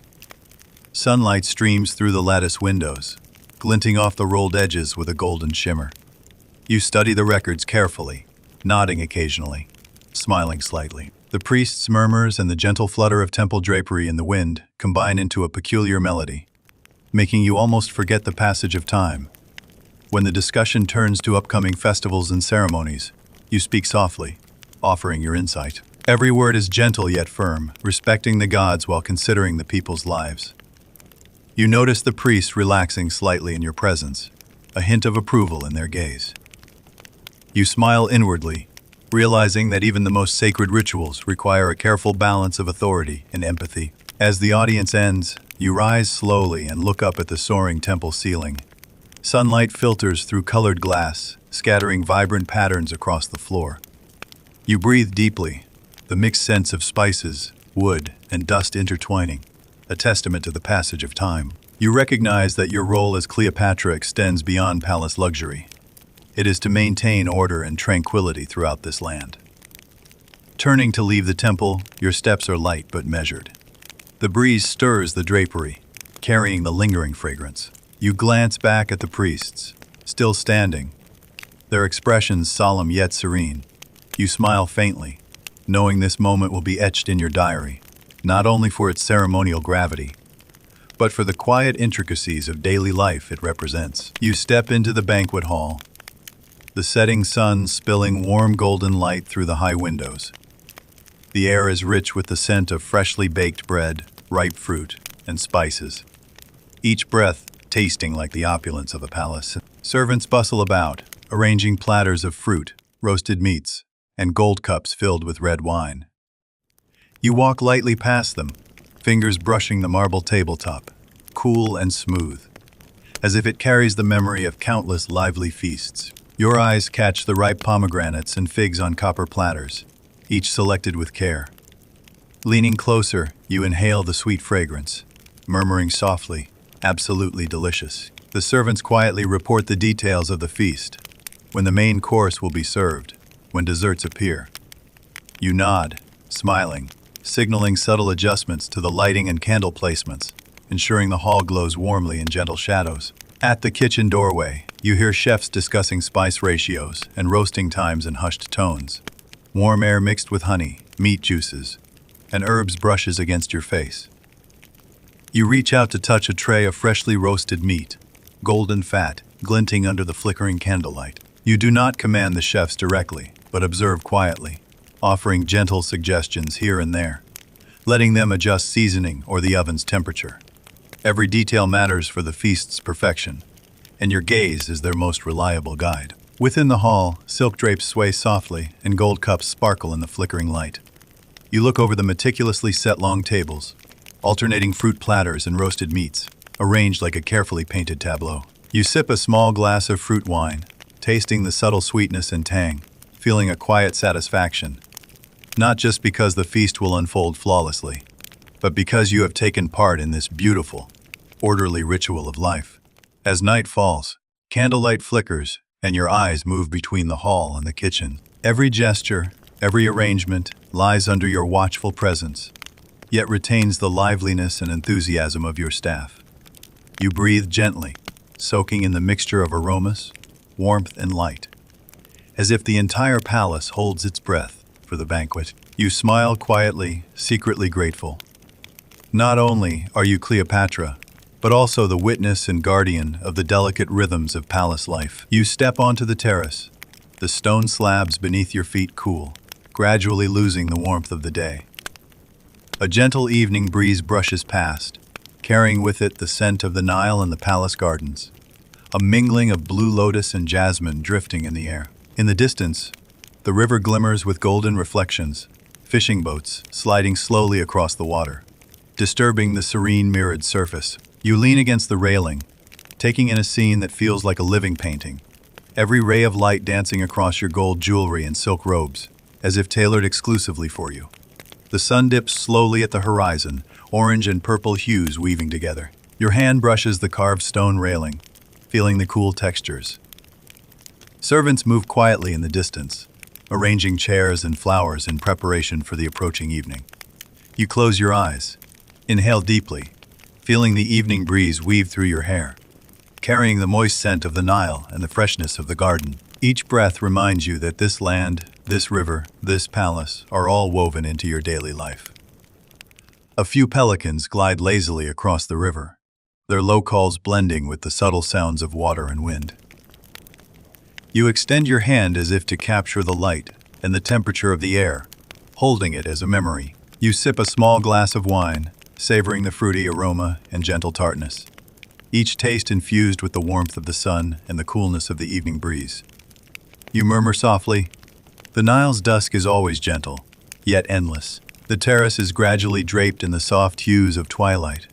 Sunlight streams through the lattice windows, glinting off the rolled edges with a golden shimmer. You study the records carefully, nodding occasionally, smiling slightly. The priest's murmurs and the gentle flutter of temple drapery in the wind combine into a peculiar melody, making you almost forget the passage of time. When the discussion turns to upcoming festivals and ceremonies, you speak softly, offering your insight. Every word is gentle yet firm, respecting the gods while considering the people's lives. You notice the priests relaxing slightly in your presence, a hint of approval in their gaze. You smile inwardly, realizing that even the most sacred rituals require a careful balance of authority and empathy. As the audience ends, you rise slowly and look up at the soaring temple ceiling. Sunlight filters through colored glass, scattering vibrant patterns across the floor. You breathe deeply, the mixed scents of spices, wood, and dust intertwining, a testament to the passage of time. You recognize that your role as Cleopatra extends beyond palace luxury. It is to maintain order and tranquility throughout this land. Turning to leave the temple, your steps are light but measured. The breeze stirs the drapery, carrying the lingering fragrance. You glance back at the priests, still standing, their expressions solemn yet serene. You smile faintly, knowing this moment will be etched in your diary, not only for its ceremonial gravity, but for the quiet intricacies of daily life it represents. You step into the banquet hall, the setting sun spilling warm golden light through the high windows. The air is rich with the scent of freshly baked bread, ripe fruit, and spices, each breath tasting like the opulence of a palace. Servants bustle about, arranging platters of fruit, roasted meats, and gold cups filled with red wine. You walk lightly past them, fingers brushing the marble tabletop, cool and smooth, as if it carries the memory of countless lively feasts. Your eyes catch the ripe pomegranates and figs on copper platters, each selected with care. Leaning closer, you inhale the sweet fragrance, murmuring softly, absolutely delicious. The servants quietly report the details of the feast, when the main course will be served, when desserts appear. You nod, smiling, signaling subtle adjustments to the lighting and candle placements, ensuring the hall glows warmly in gentle shadows. At the kitchen doorway, you hear chefs discussing spice ratios and roasting times in hushed tones. Warm air mixed with honey, meat juices, and herbs brushes against your face. You reach out to touch a tray of freshly roasted meat, golden fat, glinting under the flickering candlelight. You do not command the chefs directly, but observe quietly, offering gentle suggestions here and there, letting them adjust seasoning or the oven's temperature. Every detail matters for the feast's perfection, and your gaze is their most reliable guide. Within the hall, silk drapes sway softly and gold cups sparkle in the flickering light. You look over the meticulously set long tables, alternating fruit platters and roasted meats, arranged like a carefully painted tableau. You sip a small glass of fruit wine, tasting the subtle sweetness and tang, feeling a quiet satisfaction, not just because the feast will unfold flawlessly, but because you have taken part in this beautiful, orderly ritual of life. As night falls, candlelight flickers, and your eyes move between the hall and the kitchen. Every gesture, every arrangement lies under your watchful presence, yet retains the liveliness and enthusiasm of your staff. You breathe gently, soaking in the mixture of aromas, warmth, and light, as if the entire palace holds its breath for the banquet. You smile quietly, secretly grateful. Not only are you Cleopatra, but also the witness and guardian of the delicate rhythms of palace life. You step onto the terrace, the stone slabs beneath your feet cool, gradually losing the warmth of the day. A gentle evening breeze brushes past, carrying with it the scent of the Nile and the palace gardens, a mingling of blue lotus and jasmine drifting in the air. In the distance, the river glimmers with golden reflections, fishing boats sliding slowly across the water, disturbing the serene mirrored surface. You lean against the railing, taking in a scene that feels like a living painting, every ray of light dancing across your gold jewelry and silk robes, as if tailored exclusively for you. The sun dips slowly at the horizon, orange and purple hues weaving together. Your hand brushes the carved stone railing, feeling the cool textures. Servants move quietly in the distance, arranging chairs and flowers in preparation for the approaching evening. You close your eyes, inhale deeply, feeling the evening breeze weave through your hair, carrying the moist scent of the Nile and the freshness of the garden. Each breath reminds you that this land, this river, this palace are all woven into your daily life. A few pelicans glide lazily across the river, their low calls blending with the subtle sounds of water and wind. You extend your hand as if to capture the light and the temperature of the air, holding it as a memory. You sip a small glass of wine, savoring the fruity aroma and gentle tartness, each taste infused with the warmth of the sun and the coolness of the evening breeze. You murmur softly, "The Nile's dusk is always gentle, yet endless." The terrace is gradually draped in the soft hues of twilight,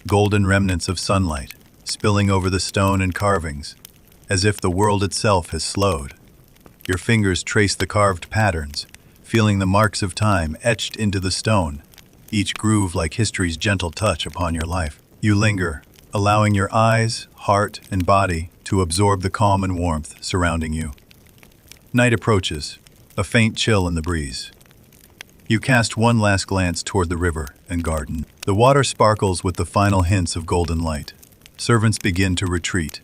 golden remnants of sunlight spilling over the stone and carvings, as if the world itself has slowed. Your fingers trace the carved patterns, feeling the marks of time etched into the stone, each groove like history's gentle touch upon your life. You linger, allowing your eyes, heart, and body to absorb the calm and warmth surrounding you. Night approaches, a faint chill in the breeze. You cast one last glance toward the river and garden. The water sparkles with the final hints of golden light. Servants begin to retreat,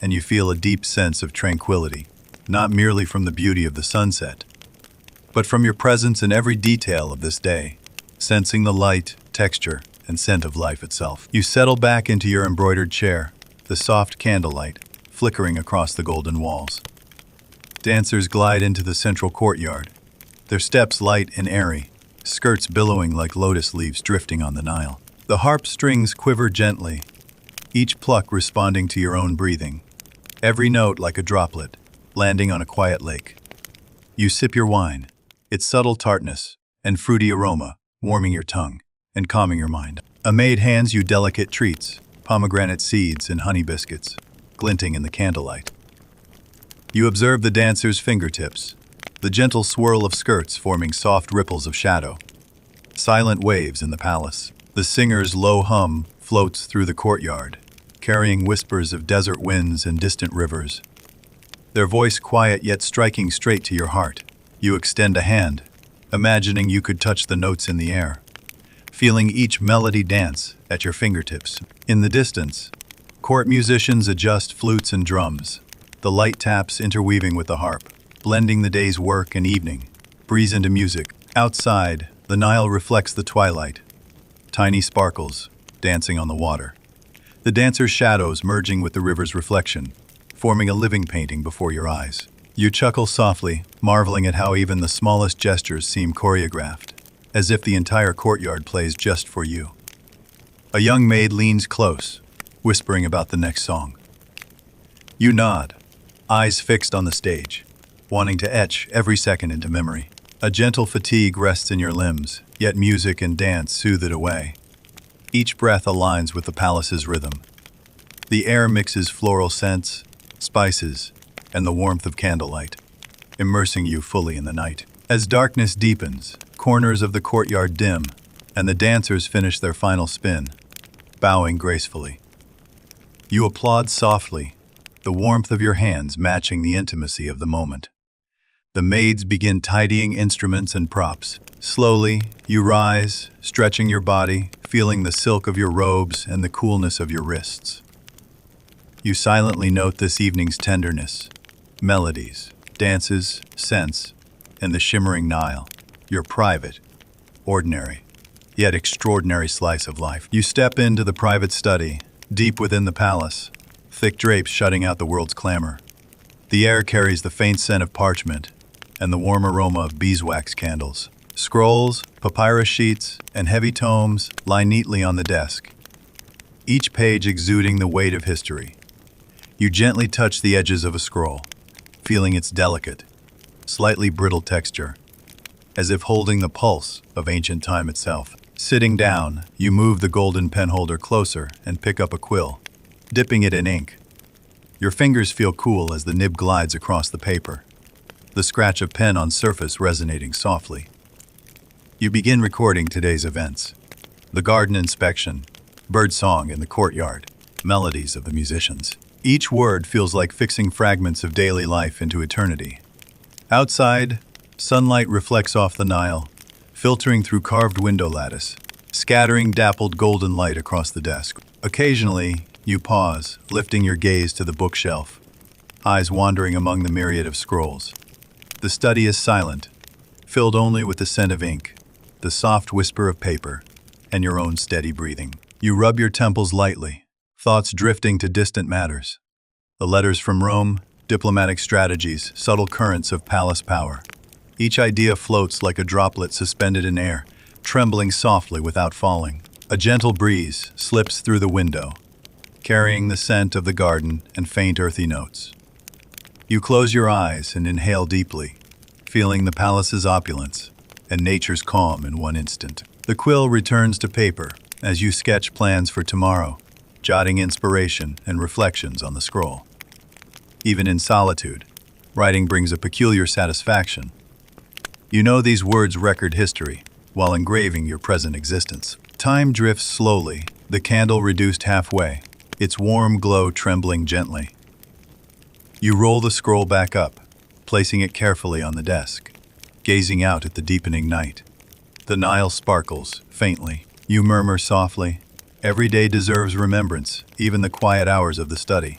and you feel a deep sense of tranquility, not merely from the beauty of the sunset, but from your presence in every detail of this day, sensing the light, texture, and scent of life itself. You settle back into your embroidered chair, the soft candlelight flickering across the golden walls. Dancers glide into the central courtyard, their steps light and airy, skirts billowing like lotus leaves drifting on the Nile. The harp strings quiver gently, each pluck responding to your own breathing, every note like a droplet, landing on a quiet lake. You sip your wine, its subtle tartness and fruity aroma warming your tongue and calming your mind. A maid hands you delicate treats, pomegranate seeds and honey biscuits, glinting in the candlelight. You observe the dancers' fingertips, the gentle swirl of skirts forming soft ripples of shadow. Silent waves in the palace. The singer's low hum floats through the courtyard, carrying whispers of desert winds and distant rivers. Their voice quiet yet striking straight to your heart. You extend a hand, imagining you could touch the notes in the air, feeling each melody dance at your fingertips. In the distance, court musicians adjust flutes and drums, the light taps interweaving with the harp, blending the day's work and evening, breeze into music. Outside, the Nile reflects the twilight, tiny sparkles dancing on the water. The dancers' shadows merging with the river's reflection, forming a living painting before your eyes. You chuckle softly, marveling at how even the smallest gestures seem choreographed, as if the entire courtyard plays just for you. A young maid leans close, whispering about the next song. You nod, eyes fixed on the stage, wanting to etch every second into memory. A gentle fatigue rests in your limbs, yet music and dance soothe it away. Each breath aligns with the palace's rhythm. The air mixes floral scents, spices, and the warmth of candlelight, immersing you fully in the night. As darkness deepens, corners of the courtyard dim, and the dancers finish their final spin, bowing gracefully. You applaud softly, the warmth of your hands matching the intimacy of the moment. The maids begin tidying instruments and props. Slowly, you rise, stretching your body, feeling the silk of your robes and the coolness of your wrists. You silently note this evening's tenderness, melodies, dances, scents, and the shimmering Nile, your private, ordinary, yet extraordinary slice of life. You step into the private study, deep within the palace, thick drapes shutting out the world's clamor. The air carries the faint scent of parchment and the warm aroma of beeswax candles. Scrolls, papyrus sheets, and heavy tomes lie neatly on the desk, each page exuding the weight of history. You gently touch the edges of a scroll, feeling its delicate, slightly brittle texture, as if holding the pulse of ancient time itself. Sitting down, you move the golden penholder closer and pick up a quill, dipping it in ink. Your fingers feel cool as the nib glides across the paper, the scratch of pen on surface resonating softly. You begin recording today's events. The garden inspection, bird song in the courtyard, melodies of the musicians. Each word feels like fixing fragments of daily life into eternity. Outside, sunlight reflects off the Nile, filtering through carved window lattice, scattering dappled golden light across the desk. Occasionally, you pause, lifting your gaze to the bookshelf, eyes wandering among the myriad of scrolls. The study is silent, filled only with the scent of ink, the soft whisper of paper, and your own steady breathing. You rub your temples lightly, thoughts drifting to distant matters. The letters from Rome, diplomatic strategies, subtle currents of palace power. Each idea floats like a droplet suspended in air, trembling softly without falling. A gentle breeze slips through the window, carrying the scent of the garden and faint earthy notes. You close your eyes and inhale deeply, feeling the palace's opulence and nature's calm in one instant. The quill returns to paper as you sketch plans for tomorrow, jotting inspiration and reflections on the scroll. Even in solitude, writing brings a peculiar satisfaction. You know these words record history while engraving your present existence. Time drifts slowly, the candle reduced halfway, its warm glow trembling gently. You roll the scroll back up, placing it carefully on the desk, gazing out at the deepening night. The Nile sparkles faintly. You murmur softly, "Every day deserves remembrance, even the quiet hours of the study."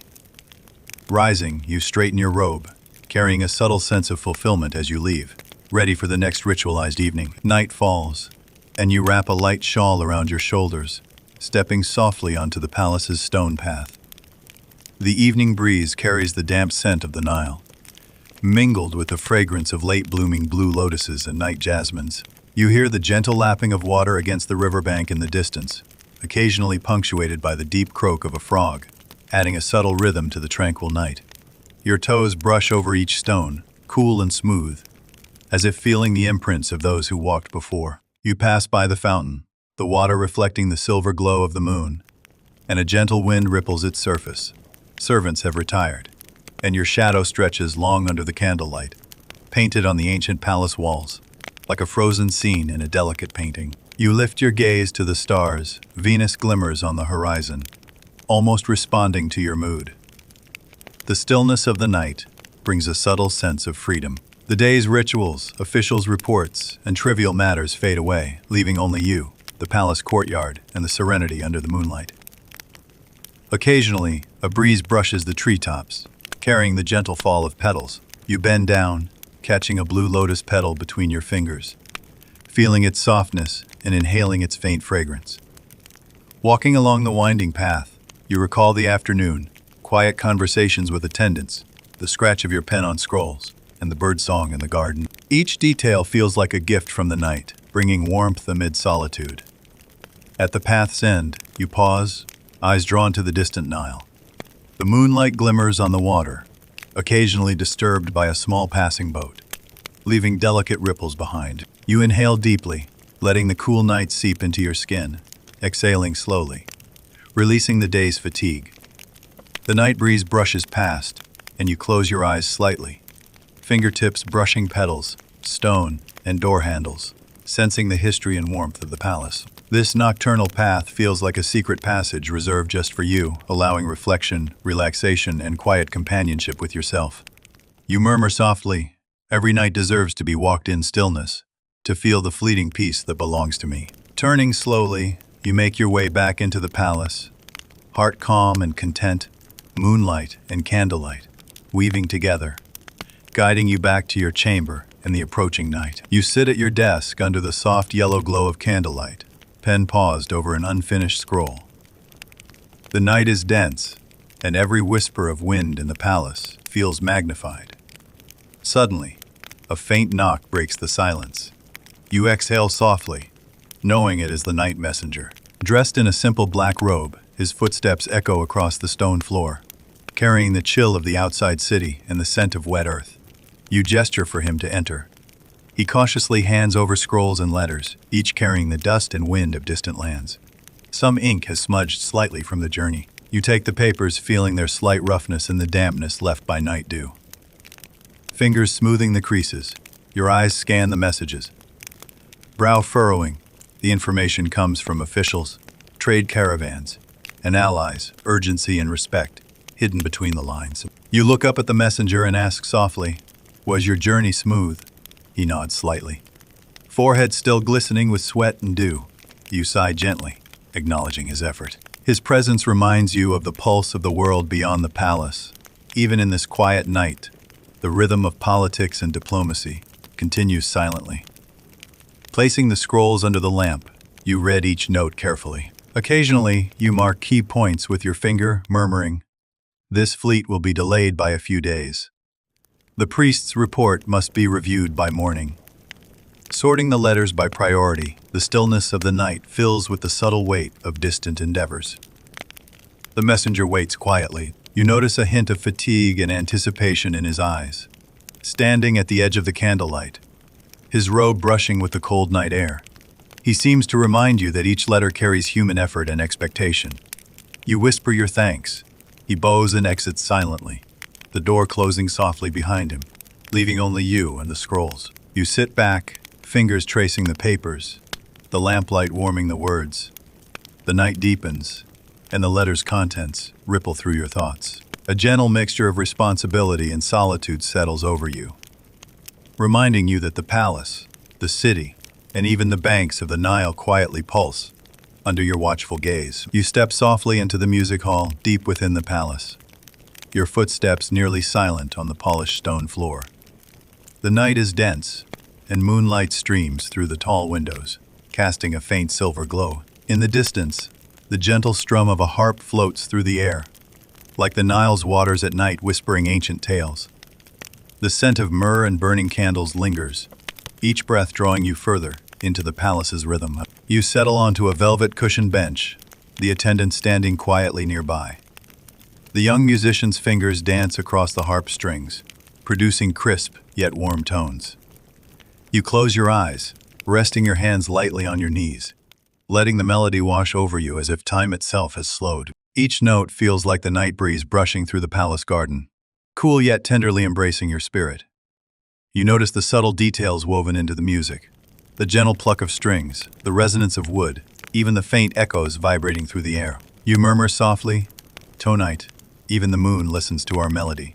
Rising, you straighten your robe, carrying a subtle sense of fulfillment as you leave, ready for the next ritualized evening. Night falls, and you wrap a light shawl around your shoulders, stepping softly onto the palace's stone path. The evening breeze carries the damp scent of the Nile, mingled with the fragrance of late-blooming blue lotuses and night jasmines. You hear the gentle lapping of water against the riverbank in the distance, occasionally punctuated by the deep croak of a frog, adding a subtle rhythm to the tranquil night. Your toes brush over each stone, cool and smooth, as if feeling the imprints of those who walked before. You pass by the fountain, the water reflecting the silver glow of the moon, and a gentle wind ripples its surface. Servants have retired, and your shadow stretches long under the candlelight, painted on the ancient palace walls, like a frozen scene in a delicate painting. You lift your gaze to the stars. Venus glimmers on the horizon, almost responding to your mood. The stillness of the night brings a subtle sense of freedom. The day's rituals, officials' reports, and trivial matters fade away, leaving only you, the palace courtyard, and the serenity under the moonlight. Occasionally, a breeze brushes the treetops, carrying the gentle fall of petals. You bend down, catching a blue lotus petal between your fingers, feeling its softness and inhaling its faint fragrance. Walking along the winding path, you recall the afternoon, quiet conversations with attendants, the scratch of your pen on scrolls, and the birdsong in the garden. Each detail feels like a gift from the night, bringing warmth amid solitude. At the path's end, you pause, eyes drawn to the distant Nile. The moonlight glimmers on the water, occasionally disturbed by a small passing boat, leaving delicate ripples behind. You inhale deeply, letting the cool night seep into your skin, exhaling slowly, releasing the day's fatigue. The night breeze brushes past, and you close your eyes slightly, fingertips brushing petals, stone, and door handles, sensing the history and warmth of the palace. This nocturnal path feels like a secret passage reserved just for you, allowing reflection, relaxation, and quiet companionship with yourself. You murmur softly, "Every night deserves to be walked in stillness, to feel the fleeting peace that belongs to me." Turning slowly, you make your way back into the palace, heart calm and content, moonlight and candlelight, weaving together, guiding you back to your chamber in the approaching night. You sit at your desk under the soft yellow glow of candlelight, pen paused over an unfinished scroll. The night is dense, and every whisper of wind in the palace feels magnified. Suddenly, a faint knock breaks the silence. You exhale softly, knowing it is the night messenger. Dressed in a simple black robe, his footsteps echo across the stone floor, carrying the chill of the outside city and the scent of wet earth. You gesture for him to enter. He cautiously hands over scrolls and letters, each carrying the dust and wind of distant lands. Some ink has smudged slightly from the journey. You take the papers, feeling their slight roughness and the dampness left by night dew. Fingers smoothing the creases, your eyes scan the messages. Brow furrowing, the information comes from officials, trade caravans, and allies, urgency and respect, hidden between the lines. You look up at the messenger and ask softly, "Was your journey smooth?" He nods slightly. Forehead still glistening with sweat and dew, you sigh gently, acknowledging his effort. His presence reminds you of the pulse of the world beyond the palace. Even in this quiet night, the rhythm of politics and diplomacy continues silently. Placing the scrolls under the lamp, you read each note carefully. Occasionally, you mark key points with your finger, murmuring, "This fleet will be delayed by a few days. The priest's report must be reviewed by morning." Sorting the letters by priority, the stillness of the night fills with the subtle weight of distant endeavors. The messenger waits quietly. You notice a hint of fatigue and anticipation in his eyes. Standing at the edge of the candlelight, his robe brushing with the cold night air, he seems to remind you that each letter carries human effort and expectation. You whisper your thanks. He bows and exits silently, the door closing softly behind him, leaving only you and the scrolls. You sit back, fingers tracing the papers, the lamplight warming the words. The night deepens, and the letter's contents ripple through your thoughts. A gentle mixture of responsibility and solitude settles over you, reminding you that the palace, the city, and even the banks of the Nile quietly pulse under your watchful gaze. You step softly into the music hall deep within the palace. your footsteps nearly silent on the polished stone floor. The night is dense, and moonlight streams through the tall windows, casting a faint silver glow. In the distance, the gentle strum of a harp floats through the air, like the Nile's waters at night whispering ancient tales. The scent of myrrh and burning candles lingers, each breath drawing you further into the palace's rhythm. You settle onto a velvet-cushioned bench, the attendant standing quietly nearby. The young musician's fingers dance across the harp strings, producing crisp yet warm tones. You close your eyes, resting your hands lightly on your knees, letting the melody wash over you as if time itself has slowed. Each note feels like the night breeze brushing through the palace garden, cool yet tenderly embracing your spirit. You notice the subtle details woven into the music, the gentle pluck of strings, the resonance of wood, even the faint echoes vibrating through the air. You murmur softly, "Tonight, even the moon listens to our melody."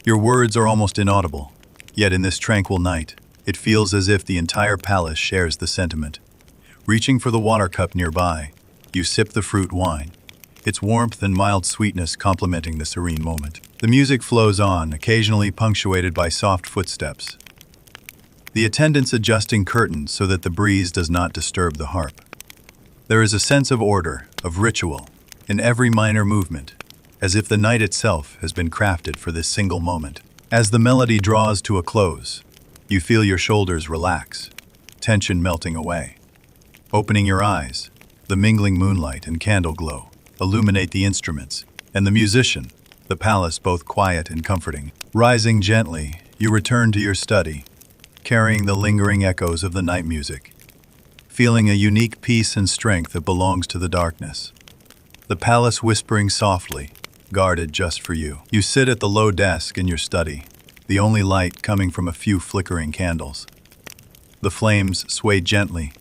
Your words are almost inaudible, yet in this tranquil night, it feels as if the entire palace shares the sentiment. Reaching for the water cup nearby, you sip the fruit wine, its warmth and mild sweetness complementing the serene moment. The music flows on, occasionally punctuated by soft footsteps, the attendants adjusting curtains so that the breeze does not disturb the harp. There is a sense of order, of ritual, in every minor movement, as if the night itself has been crafted for this single moment. As the melody draws to a close, you feel your shoulders relax, tension melting away. Opening your eyes, the mingling moonlight and candle glow illuminate the instruments, and the musician, the palace both quiet and comforting. Rising gently, you return to your study, carrying the lingering echoes of the night music, feeling a unique peace and strength that belongs to the darkness. The palace whispering softly, guarded just for you. You sit at the low desk in your study, the only light coming from a few flickering candles. The flames sway gently,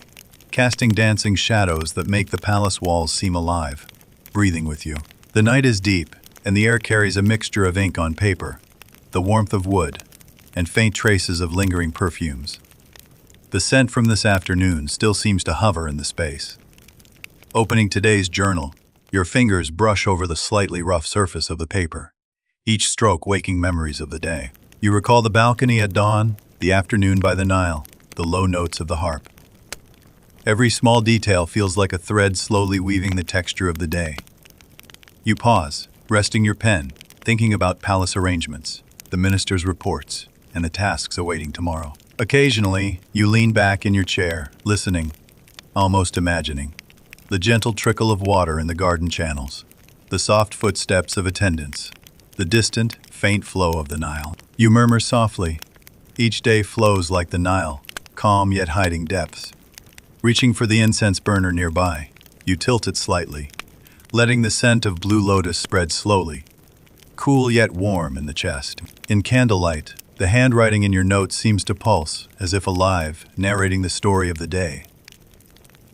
casting dancing shadows that make the palace walls seem alive, breathing with you. The night is deep, and the air carries a mixture of ink on paper, the warmth of wood, and faint traces of lingering perfumes. The scent from this afternoon still seems to hover in the space. Opening today's journal, your fingers brush over the slightly rough surface of the paper, each stroke waking memories of the day. You recall the balcony at dawn, the afternoon by the Nile, the low notes of the harp. Every small detail feels like a thread slowly weaving the texture of the day. You pause, resting your pen, thinking about palace arrangements, the minister's reports, and the tasks awaiting tomorrow. Occasionally, you lean back in your chair, listening, almost imagining, the gentle trickle of water in the garden channels, the soft footsteps of attendants, the distant, faint flow of the Nile. You murmur softly, "Each day flows like the Nile, calm yet hiding depths." Reaching for the incense burner nearby, you tilt it slightly, letting the scent of blue lotus spread slowly, cool yet warm in the chest. In candlelight, the handwriting in your notes seems to pulse, as if alive, narrating the story of the day.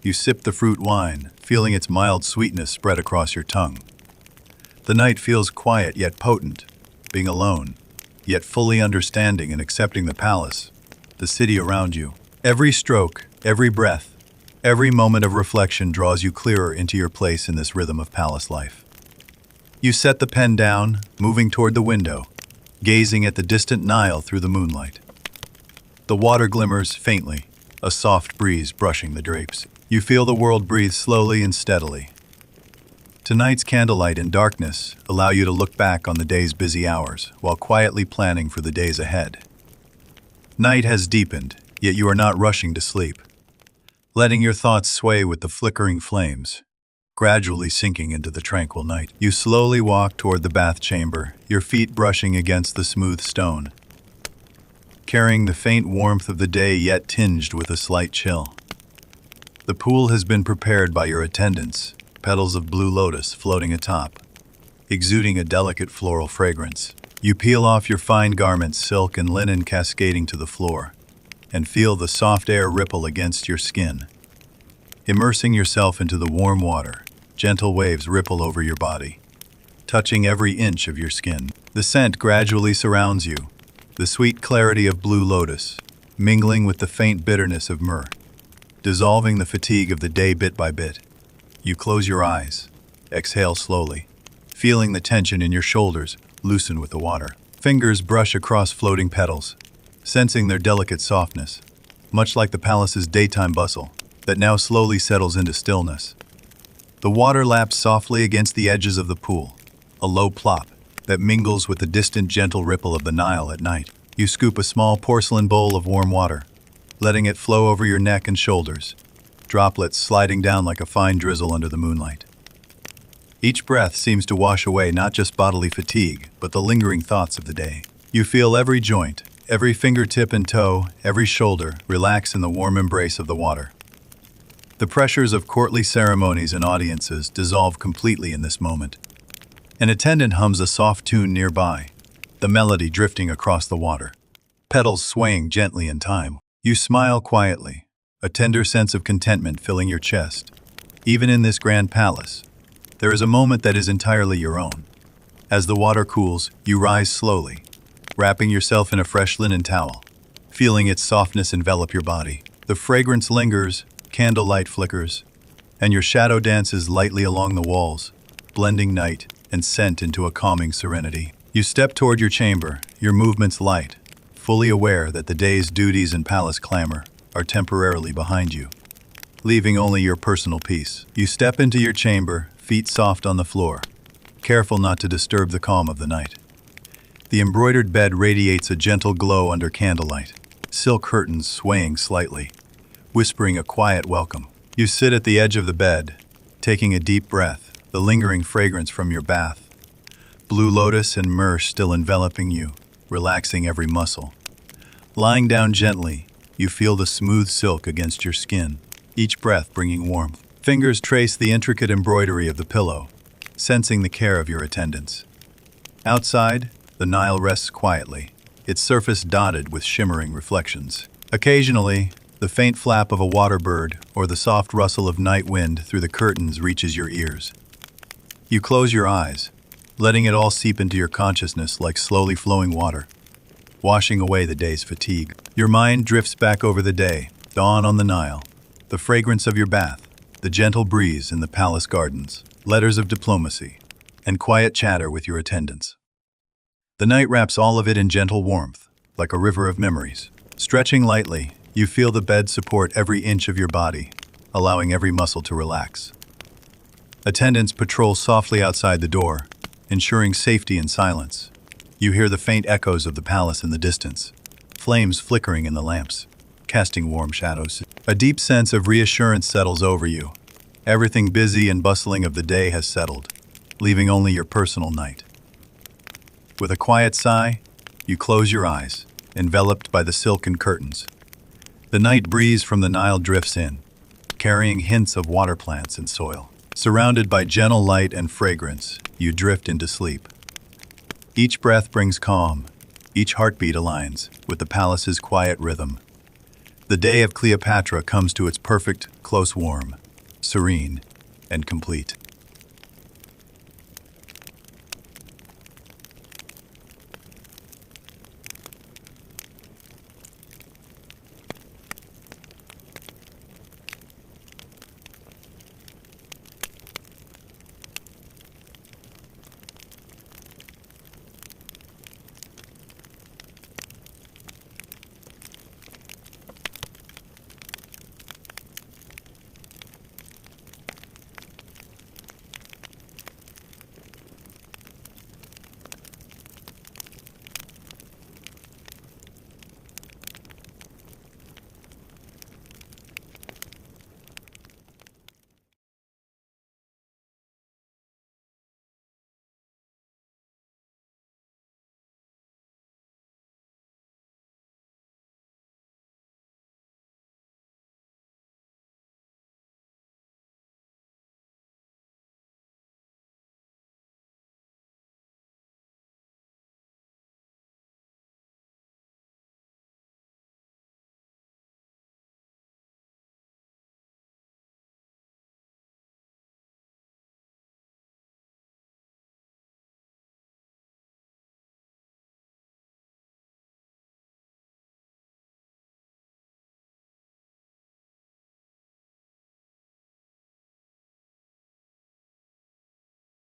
You sip the fruit wine, feeling its mild sweetness spread across your tongue. The night feels quiet yet potent, being alone, yet fully understanding and accepting the palace, the city around you. Every stroke, every breath, every moment of reflection draws you clearer into your place in this rhythm of palace life. You set the pen down, moving toward the window, gazing at the distant Nile through the moonlight. The water glimmers faintly, a soft breeze brushing the drapes. You feel the world breathe slowly and steadily. Tonight's candlelight and darkness allow you to look back on the day's busy hours while quietly planning for the days ahead. Night has deepened, yet you are not rushing to sleep. Letting your thoughts sway with the flickering flames, gradually sinking into the tranquil night. You slowly walk toward the bath chamber, your feet brushing against the smooth stone, carrying the faint warmth of the day yet tinged with a slight chill. The pool has been prepared by your attendants, petals of blue lotus floating atop, exuding a delicate floral fragrance. You peel off your fine garments, silk and linen cascading to the floor, and feel the soft air ripple against your skin. Immersing yourself into the warm water, gentle waves ripple over your body, touching every inch of your skin. The scent gradually surrounds you, the sweet clarity of blue lotus, mingling with the faint bitterness of myrrh, dissolving the fatigue of the day bit by bit. You close your eyes, exhale slowly, feeling the tension in your shoulders loosen with the water. Fingers brush across floating petals, sensing their delicate softness, much like the palace's daytime bustle that now slowly settles into stillness. The water laps softly against the edges of the pool, a low plop that mingles with the distant gentle ripple of the Nile at night. You scoop a small porcelain bowl of warm water, letting it flow over your neck and shoulders, droplets sliding down like a fine drizzle under the moonlight. Each breath seems to wash away not just bodily fatigue, but the lingering thoughts of the day. You feel every joint, every fingertip and toe, every shoulder relax in the warm embrace of the water. The pressures of courtly ceremonies and audiences dissolve completely in this moment. An attendant hums a soft tune nearby, the melody drifting across the water, petals swaying gently in time. You smile quietly, a tender sense of contentment filling your chest. Even in this grand palace, there is a moment that is entirely your own. As the water cools, you rise slowly, wrapping yourself in a fresh linen towel, feeling its softness envelop your body. The fragrance lingers, candlelight flickers, and your shadow dances lightly along the walls, blending night and scent into a calming serenity. You step toward your chamber, your movements light, fully aware that the day's duties and palace clamor are temporarily behind you, leaving only your personal peace. You step into your chamber, feet soft on the floor, careful not to disturb the calm of the night. The embroidered bed radiates a gentle glow under candlelight, silk curtains swaying slightly, whispering a quiet welcome. You sit at the edge of the bed, taking a deep breath, the lingering fragrance from your bath, blue lotus and myrrh still enveloping you, relaxing every muscle. Lying down gently, you feel the smooth silk against your skin, each breath bringing warmth. Fingers trace the intricate embroidery of the pillow, sensing the care of your attendants. Outside, the Nile rests quietly, its surface dotted with shimmering reflections. Occasionally, the faint flap of a water bird or the soft rustle of night wind through the curtains reaches your ears. You close your eyes, letting it all seep into your consciousness like slowly flowing water, washing away the day's fatigue. Your mind drifts back over the day, dawn on the Nile, the fragrance of your bath, the gentle breeze in the palace gardens, letters of diplomacy, and quiet chatter with your attendants. The night wraps all of it in gentle warmth, like a river of memories. Stretching lightly, you feel the bed support every inch of your body, allowing every muscle to relax. Attendants patrol softly outside the door, ensuring safety and silence. You hear the faint echoes of the palace in the distance, flames flickering in the lamps, casting warm shadows. A deep sense of reassurance settles over you. Everything busy and bustling of the day has settled, leaving only your personal night. With a quiet sigh, you close your eyes, enveloped by the silken curtains. The night breeze from the Nile drifts in, carrying hints of water plants and soil. Surrounded by gentle light and fragrance, you drift into sleep. Each breath brings calm, each heartbeat aligns with the palace's quiet rhythm. The day of Cleopatra comes to its perfect, close warm, serene, and complete.